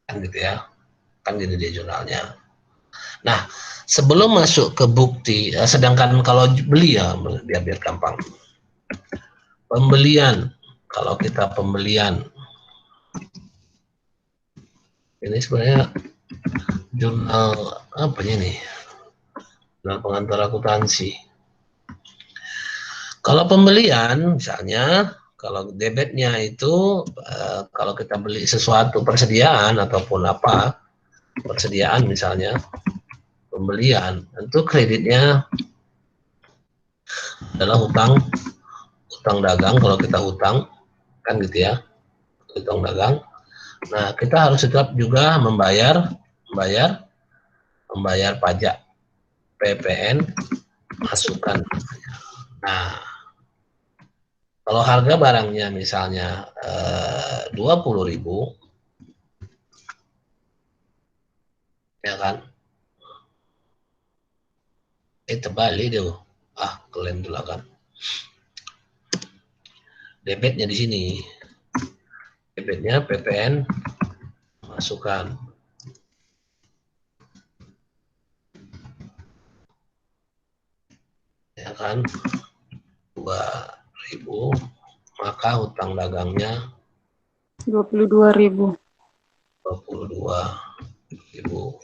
kan gitu ya, kan gini di jurnalnya. Nah, sebelum masuk ke bukti, sedangkan kalau beli ya biar gampang. Pembelian, kalau kita pembelian, ini sebenarnya jurnal apa nih? Jurnal pengantar akuntansi. Kalau pembelian, misalnya, kalau debitnya itu kalau kita beli sesuatu persediaan ataupun apa, persediaan misalnya, pembelian, tentu kreditnya adalah hutang dagang. Kalau kita hutang kan gitu ya, hutang dagang. Nah, kita harus tetap juga membayar pajak PPN masukan. Nah, kalau harga barangnya misalnya 20.000, ya kan? Terbalik deh, kalian dulu kan. Debitnya di sini, debitnya PPN masukan. Ya kan, 2.000, maka hutang dagangnya 22.000. 22.000.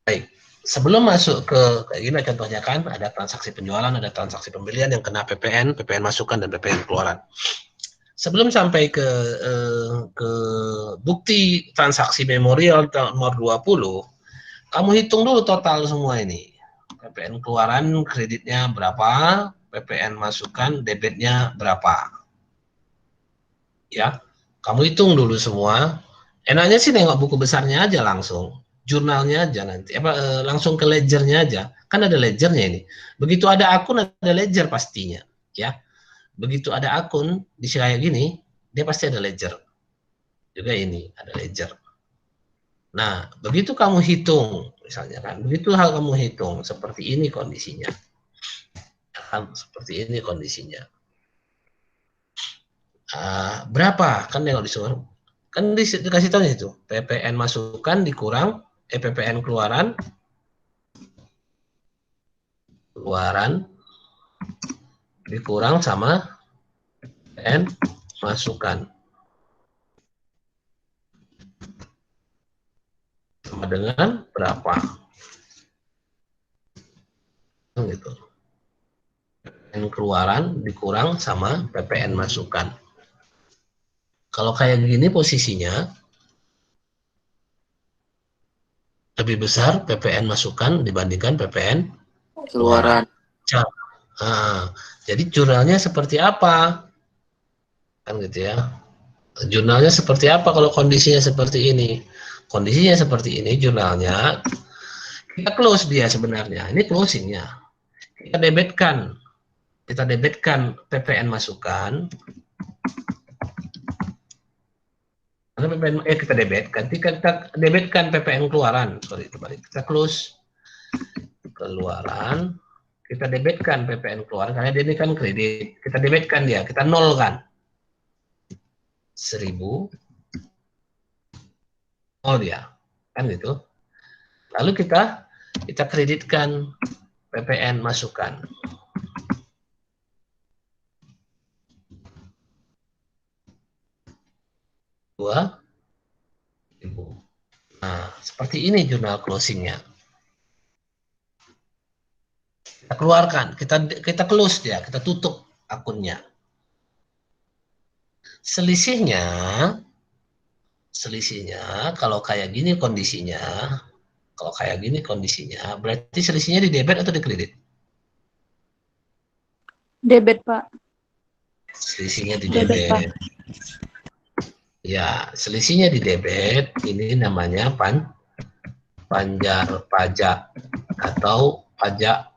Baik, sebelum masuk ke kayak gini contohnya kan, ada transaksi penjualan, ada transaksi pembelian yang kena PPN, PPN masukan dan PPN keluaran. Sebelum sampai ke bukti transaksi memorial nomor 20, kamu hitung dulu total semua ini. PPN keluaran kreditnya berapa, PPN masukan debitnya berapa. Ya, kamu hitung dulu semua. Enaknya sih nengok buku besarnya aja langsung. Jurnalnya aja nanti langsung ke ledgernya aja, kan ada ledgernya ini. Begitu ada akun ada ledger pastinya, ya. Begitu ada akun di kayak gini, dia pasti ada ledger juga, ini ada ledger. Nah, begitu kamu hitung misalnya kan, begitu hal kamu hitung seperti ini kondisinya, kan seperti ini kondisinya. Berapa kan nengok disuruh, kan dikasih tahu itu PPN masukan dikurang PPN keluaran dikurang sama PPN masukan sama dengan berapa gitu. PPN keluaran dikurang sama PPN masukan. Kalau kayak gini posisinya lebih besar PPN masukan dibandingkan PPN keluaran. Jadi jurnalnya seperti apa? Kan gitu ya. Jurnalnya seperti apa kalau kondisinya seperti ini? Kondisinya seperti ini, jurnalnya kita close dia sebenarnya. Ini closingnya. Kita debitkan PPN masukan. Kita debitkan PPN keluaran. Kita close keluaran, kita debitkan PPN keluaran karena dia ini kan kredit. Kita debitkan dia, kita nolkan 1.000 nol dia, kan gitu. Lalu kita kreditkan PPN masukan. Nah, seperti ini jurnal closingnya. Kita keluarkan, kita close dia, kita tutup akunnya. Selisihnya kalau kayak gini kondisinya, berarti selisihnya di debit atau di kredit? Debit, Pak. Selisihnya di debit. Ya, selisihnya di debit, ini namanya panjar pajak atau pajak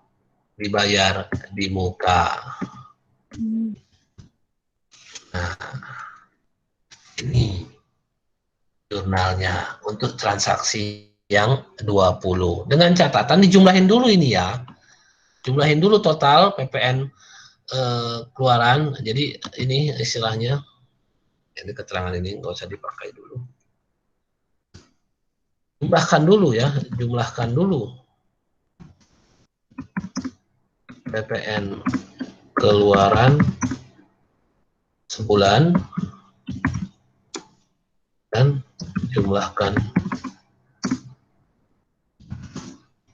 dibayar di muka. Nah, ini jurnalnya untuk transaksi yang 20. Dengan catatan dijumlahin dulu ini ya. Jumlahin dulu total PPN keluaran. Jadi ini istilahnya, ini keterangan ini nggak usah dipakai dulu. Jumlahkan dulu PPN keluaran sebulan dan jumlahkan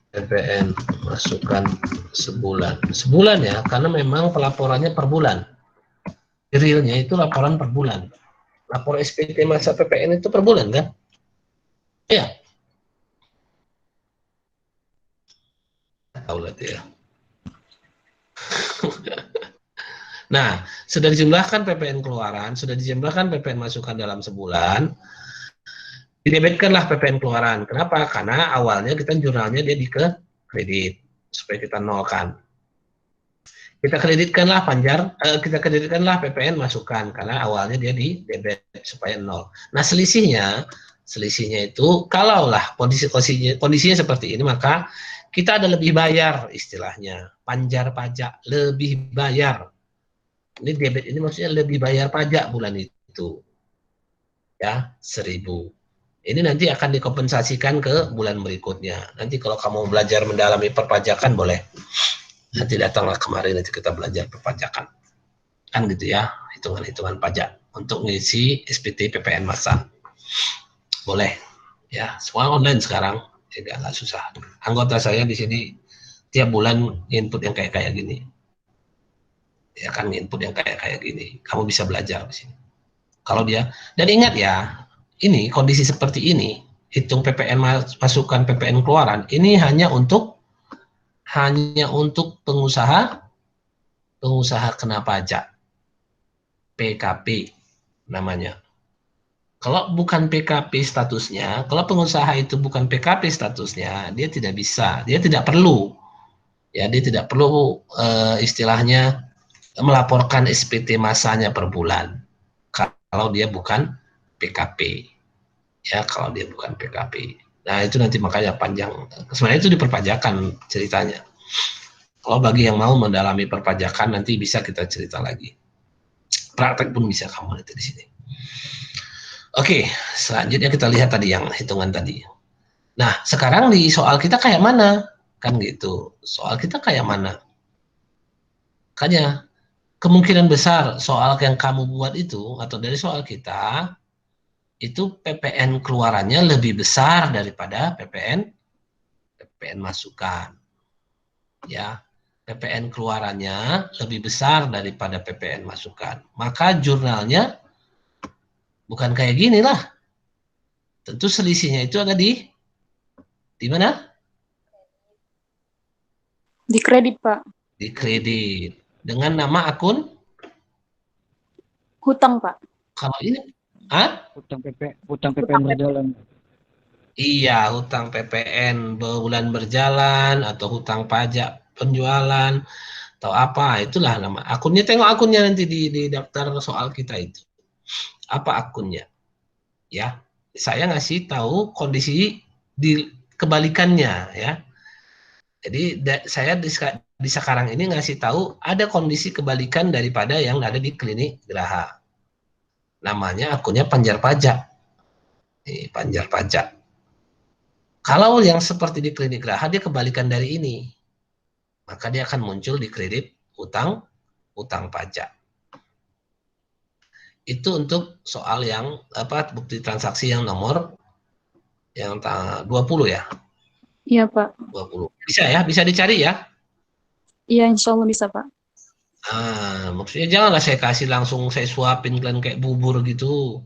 PPN masukan sebulan ya, karena memang pelaporannya per bulan. Realnya itu laporan per bulan. Lapor SPT masa PPN itu per bulan kan? Iya. Tahu lah ya. Nah, sudah dijumlahkan PPN keluaran, sudah dijumlahkan PPN masukan dalam sebulan, didebitkanlah PPN keluaran. Kenapa? Karena awalnya kita jurnalnya dia di ke kredit, supaya kita nolkan. Kita kreditkanlah kreditkanlah PPN masukan, karena awalnya dia di debit supaya nol. Nah, selisihnya itu, kalaulah kondisinya seperti ini, maka kita ada lebih bayar, istilahnya panjar pajak, lebih bayar. Ini debit ini maksudnya lebih bayar pajak bulan itu, ya 1.000. Ini nanti akan dikompensasikan ke bulan berikutnya. Nanti kalau kamu belajar mendalami perpajakan boleh. Nanti datanglah kemarin, nanti kita belajar perpajakan. Kan gitu ya, hitungan-hitungan pajak untuk ngisi SPT PPN masa. Boleh, ya semua online sekarang. Nggak susah. Anggota saya di sini tiap bulan input yang kayak gini. Ya kan, input yang kayak gini. Kamu bisa belajar di sini. Kalau dia, dan ingat ya, ini kondisi seperti ini, hitung PPN masukan, PPN keluaran, ini hanya untuk pengusaha kena pajak, PKP namanya. Kalau bukan PKP statusnya, kalau pengusaha itu bukan PKP statusnya, dia tidak bisa, dia tidak perlu, ya dia tidak perlu istilahnya melaporkan SPT masanya per bulan. Kalau dia bukan PKP, ya kalau dia bukan PKP. Nah itu nanti makanya panjang. Sebenarnya itu di perpajakan ceritanya. Kalau bagi yang mau mendalami perpajakan nanti bisa kita cerita lagi. Praktek pun bisa kamu nanti di sini. Oke, selanjutnya kita lihat tadi yang hitungan tadi. Nah, sekarang di soal kita kayak mana? Kan gitu. Soal kita kayak mana? Makanya, kemungkinan besar soal yang kamu buat itu, atau dari soal kita, itu PPN keluarannya lebih besar daripada PPN masukan. Ya, PPN keluarannya lebih besar daripada PPN masukan. Maka jurnalnya bukan kayak gini lah. Tentu selisihnya itu ada di mana? Di kredit, Pak. Di kredit. Dengan nama akun? Hutang, Pak. Kalau ini, Hutang PPN berjalan. Iya, hutang PPN bulan berjalan atau hutang pajak penjualan atau apa, itulah nama akunnya. Tengok akunnya nanti di daftar soal kita itu. Apa akunnya? Ya, saya ngasih tahu kondisi di kebalikannya ya. Jadi saya di sekarang ini ngasih tahu ada kondisi kebalikan daripada yang ada di klinik Geraha. Namanya akunnya Panjar Pajak. Panjar Pajak. Kalau yang seperti di klinik Geraha dia kebalikan dari ini. Maka dia akan muncul di kredit utang pajak. Itu untuk soal yang bukti transaksi yang nomor yang 20 ya. Iya, Pak. 20. Bisa ya, bisa dicari ya. Iya, insya Allah bisa, Pak. Maksudnya janganlah saya kasih langsung saya suapin kalian kayak bubur gitu.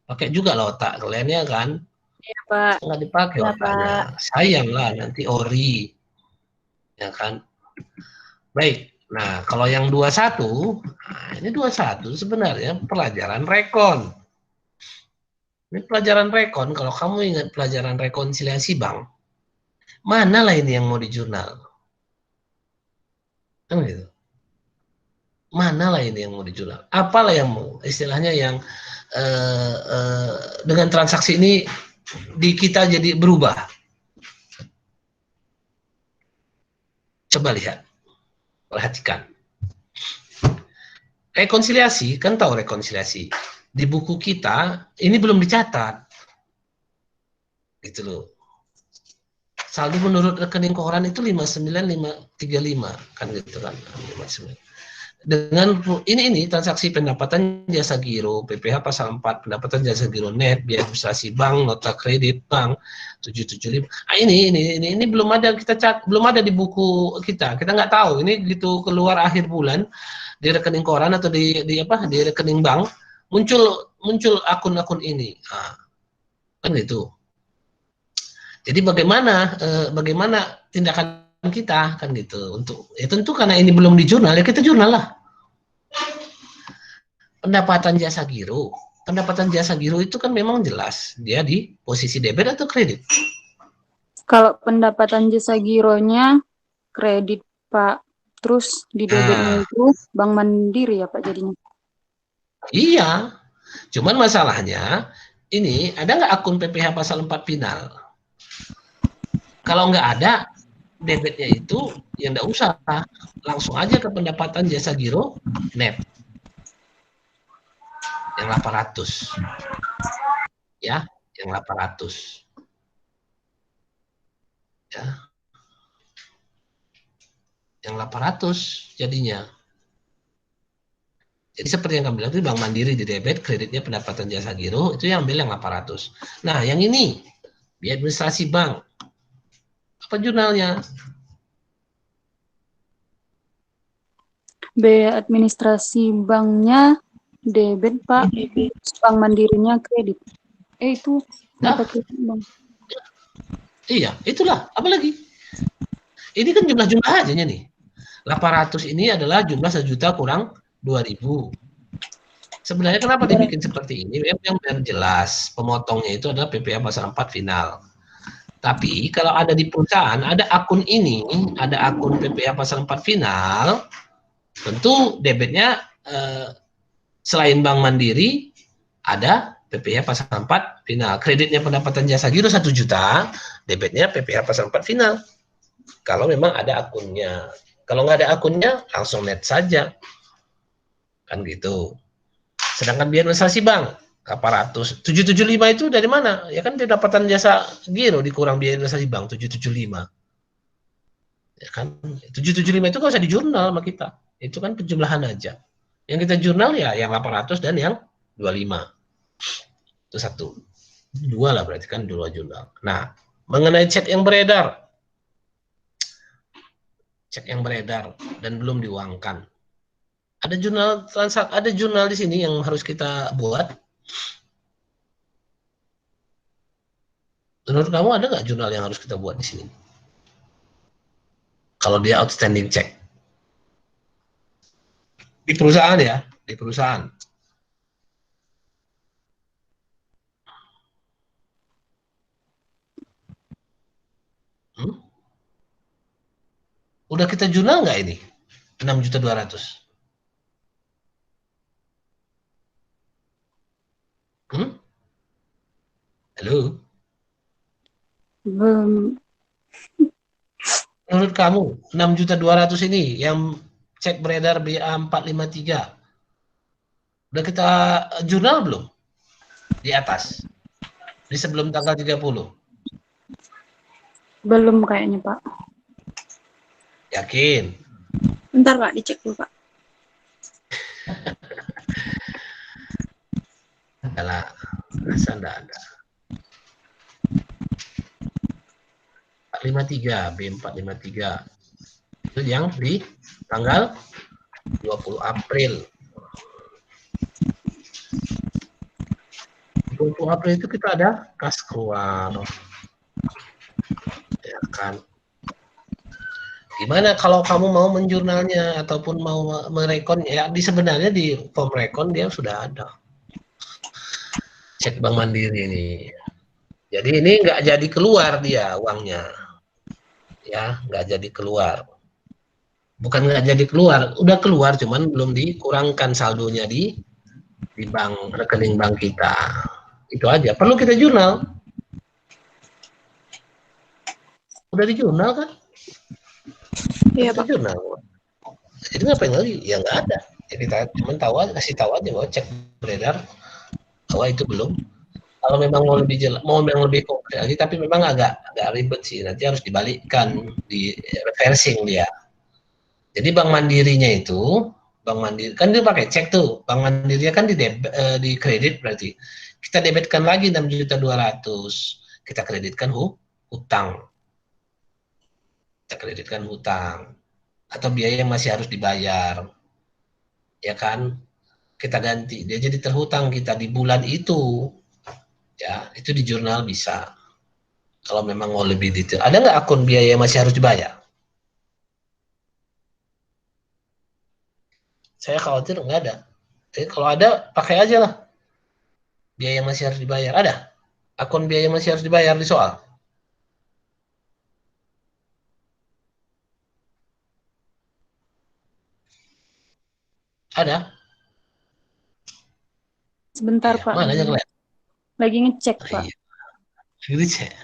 Pakai juga lah otak kalian ya kan. Iya, Pak. Nggak dipakai Iya, otaknya. Sayang lah nanti ori. Ya kan. Baik. Nah, kalau yang 21, ini 21 sebenarnya pelajaran rekon. Ini pelajaran rekon, kalau kamu ingat pelajaran rekonsiliasi bank, manalah ini yang mau di jurnal? Kan gitu. Manalah ini yang mau di jurnal? Apalah yang mau, istilahnya yang dengan transaksi ini di kita jadi berubah. Coba lihat. Perhatikan. Rekonsiliasi, kan tahu rekonsiliasi. Di buku kita, ini belum dicatat. Gitu loh. Saldo menurut rekening koran itu 59535, kan gitu kan. 59. Dengan ini transaksi pendapatan jasa giro, PPh pasal 4, pendapatan jasa giro net, biaya administrasi bank, nota kredit bank 775. Ini belum ada belum ada di buku kita. Kita nggak tahu ini gitu keluar akhir bulan di rekening koran atau di rekening bank muncul akun-akun ini. Kan gitu. Jadi bagaimana tindakan kita kan gitu untuk tentu karena ini belum di jurnal ya kita jurnal lah. Pendapatan jasa giro itu kan memang jelas dia di posisi debit atau kredit. Kalau pendapatan jasa gironya kredit, Pak. Terus di debitnya itu Bank Mandiri ya, Pak, jadinya. Iya. Cuman masalahnya ini ada nggak akun PPh pasal 4 final? Kalau nggak ada, debitnya itu ya nggak usah, langsung aja ke pendapatan jasa giro net yang 800 ya, yang 800 ya, yang 800 jadinya. Jadi seperti yang kamu bilang itu Bank Mandiri di debit, kreditnya pendapatan jasa giro itu yang ambil yang 800. Nah yang ini biaya administrasi bank Apa jurnalnya? B administrasi banknya debit Pak, bank mandirinya kredit. Itu Nah, mata kredit Bang. iya, itulah. Apa lagi? Ini kan jumlah-jumlah aja nih. 800 ini adalah jumlah 1.000.000 kurang 2.000. Sebenarnya kenapa dibikin seperti ini? Yang biar jelas, pemotongnya itu adalah PPh pasal 4 final. Tapi kalau ada di perusahaan, ada akun ini, ada akun PPh pasal 4 final, tentu debitnya selain Bank Mandiri, ada PPh pasal 4 final. Kreditnya pendapatan jasa giro 1 juta, debitnya PPh pasal 4 final. Kalau memang ada akunnya. Kalau nggak ada akunnya, langsung net saja. Kan gitu. Sedangkan biaya administrasi bank, 800. 775 itu dari mana? Ya kan pendapatan jasa giro dikurang biaya administrasi bank, 775. Ya kan? 775 itu nggak usah di jurnal sama kita. Itu kan penjumlahan aja. Yang kita jurnal ya yang 800 dan yang 25. Itu satu. Dua lah berarti kan 2 jurnal. Nah, mengenai cek yang beredar. Cek yang beredar dan belum diuangkan. Ada jurnal transaksi, ada jurnal di sini yang harus kita buat. Menurut kamu ada nggak jurnal yang harus kita buat di sini? Kalau dia outstanding check. Di perusahaan ya, di perusahaan. Udah kita jurnal nggak ini? 6.200.000. Halo? Menurut kamu 6.200.000 ini yang cek beredar BA453 udah kita jurnal belum? Di atas. Di sebelum tanggal 30. Belum kayaknya Pak. Yakin? Bentar Pak, dicek dulu Pak. Adalah rasa enggak ada. 453, B453. Itu yang di tanggal 20 April. 20 April itu kita ada kas keluar. Ya kan. Gimana kalau kamu mau menjurnalnya ataupun mau merekon ya sebenarnya di form rekon dia sudah ada. Cek Bank Mandiri ini. Jadi ini nggak jadi keluar dia uangnya. Ya, nggak jadi keluar. Bukan nggak jadi keluar, udah keluar cuman belum dikurangkan saldonya di bank rekening bank kita. Itu aja. Perlu kita jurnal. Udah di jurnal kan? Iya Pak. Jurnal. Jadi ngapain lagi? Ya nggak ada. Jadi kita cuma tahu aja, kasih tahu aja bahwa cek beredar bahwa itu belum. Kalau memang mau lebih jelas, mau yang lebih konkret lagi, tapi memang agak ribet sih. Nanti harus dibalikkan, di reversing dia. Jadi Bank Mandirinya itu, Bank Mandiri kan dia pakai cek tuh, Bank Mandirinya kan di kredit berarti. Kita debitkan lagi 6.200.000, kita kreditkan hutang. Kita kreditkan hutang atau biaya yang masih harus dibayar. Ya kan? Kita ganti, dia jadi terhutang kita di bulan itu. Ya, itu di jurnal bisa. Kalau memang mau lebih detail. Ada nggak akun biaya yang masih harus dibayar? Saya khawatir nggak ada. Jadi kalau ada, pakai aja lah. Biaya yang masih harus dibayar. Ada? Akun biaya yang masih harus dibayar di soal? Ada? Sebentar Iya, Pak. mana aja ngeliat? Lagi ngecek Pak. Iya. Ngecek.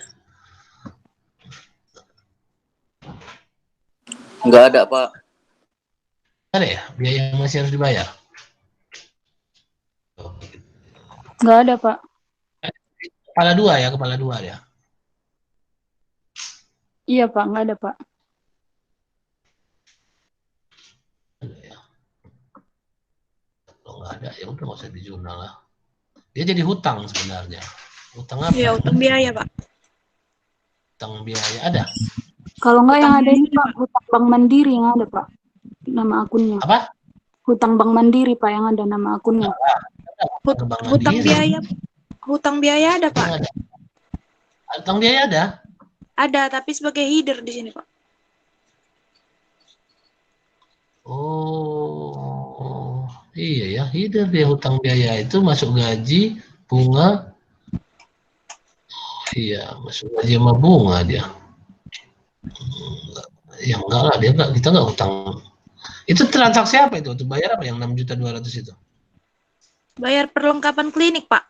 Nggak ada, Pak. Ada ya? Biaya yang masih harus dibayar? Nggak ada Pak. Kepala dua ya, kepala dua ya. Iya Pak, nggak ada Pak. Kalau nggak ada, ya udah nggak usah di jurnal lah. Dia jadi hutang sebenarnya. Hutang apa? Iya, utang biaya Pak. Hutang biaya ada. Kalau nggak yang Hutang ada ini Pak, hutang Bank Mandiri yang ada Pak, nama akunnya. Apa? Hutang Bank Mandiri Pak yang ada nama akunnya. Hutang biaya. Hutang biaya ada, Pak. Ada. Hutang biaya ada? Ada, tapi sebagai header di sini, Pak. Oh, iya ya, header dia hutang biaya itu masuk gaji, bunga. Iya, masuk gaji sama bunga dia. Ya enggak lah, dia enggak, kita enggak hutang. Itu transaksi apa itu? Untuk bayar apa yang 6.200.000 itu? Bayar perlengkapan klinik, Pak.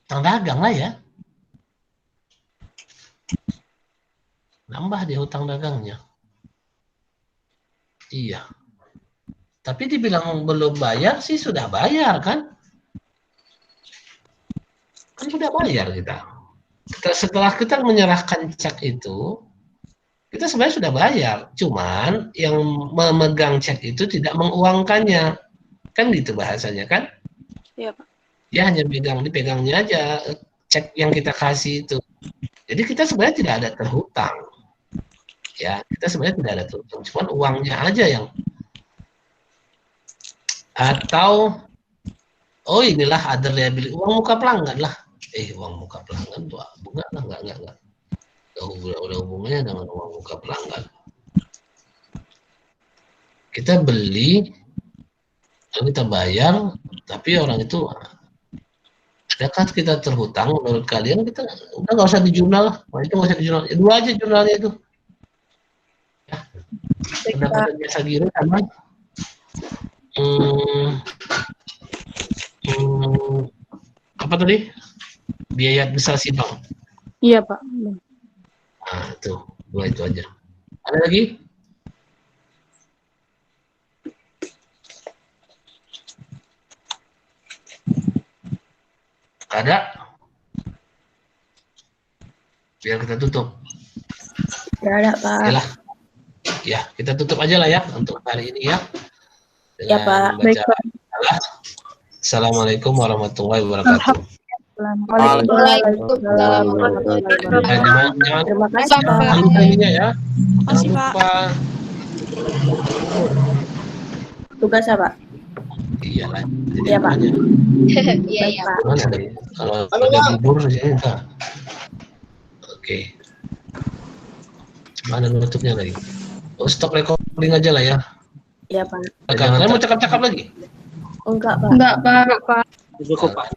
Hutang dagang lah ya. Nambah dia hutang dagangnya. Iya. Tapi dibilang belum bayar sih sudah bayar kan? Kan sudah bayar kita. Setelah kita menyerahkan cek itu, kita sebenarnya sudah bayar. Cuman yang memegang cek itu tidak menguangkannya. Kan gitu bahasanya kan? Iya, Pak. Dia hanya dipegangnya aja cek yang kita kasih itu. Jadi kita sebenarnya tidak ada terhutang. Ya, kita sebenarnya tidak ada terhutang. Cuman uangnya aja yang atau oh inilah other liability, uang muka pelanggan lah. Uang muka pelanggan tuh bunga lah, enggak. Udah hubungannya dengan uang muka pelanggan. Kita beli, lalu kita bayar, tapi orang itu adakah kita terhutang menurut kalian? Kita udah nggak usah di jurnal, itu nggak usah di jurnal. Dua aja jurnalnya itu. Ya. Pendapatan jasa giro sama apa tadi? Biaya administrasi bank. Iya Pak. Nah, itu dua itu aja. Ada lagi? Ada? Biar kita tutup. Tidak ada, Pak. Yalah. Ya, kita tutup aja lah ya untuk hari ini ya. Ya, Pak. Baik, Pak. Assalamualaikum warahmatullahi wabarakatuh. Waalaikumsalam. Terima kasih, Pak. Jangan lupa ininya ya. Makasih, Jangan lupa. Tugas apa? Iya lah. Iya, Pak. Iya, Baik, Pak. Mana ada? Kalau ada libur saya enggak. Oke. Mana nutupnya lagi? Oh, stop recording aja lah ya. Iya, Pak. Kalian mau cakap-cakap lagi? Enggak, Pak. Enggak Pak. Cukup Pak.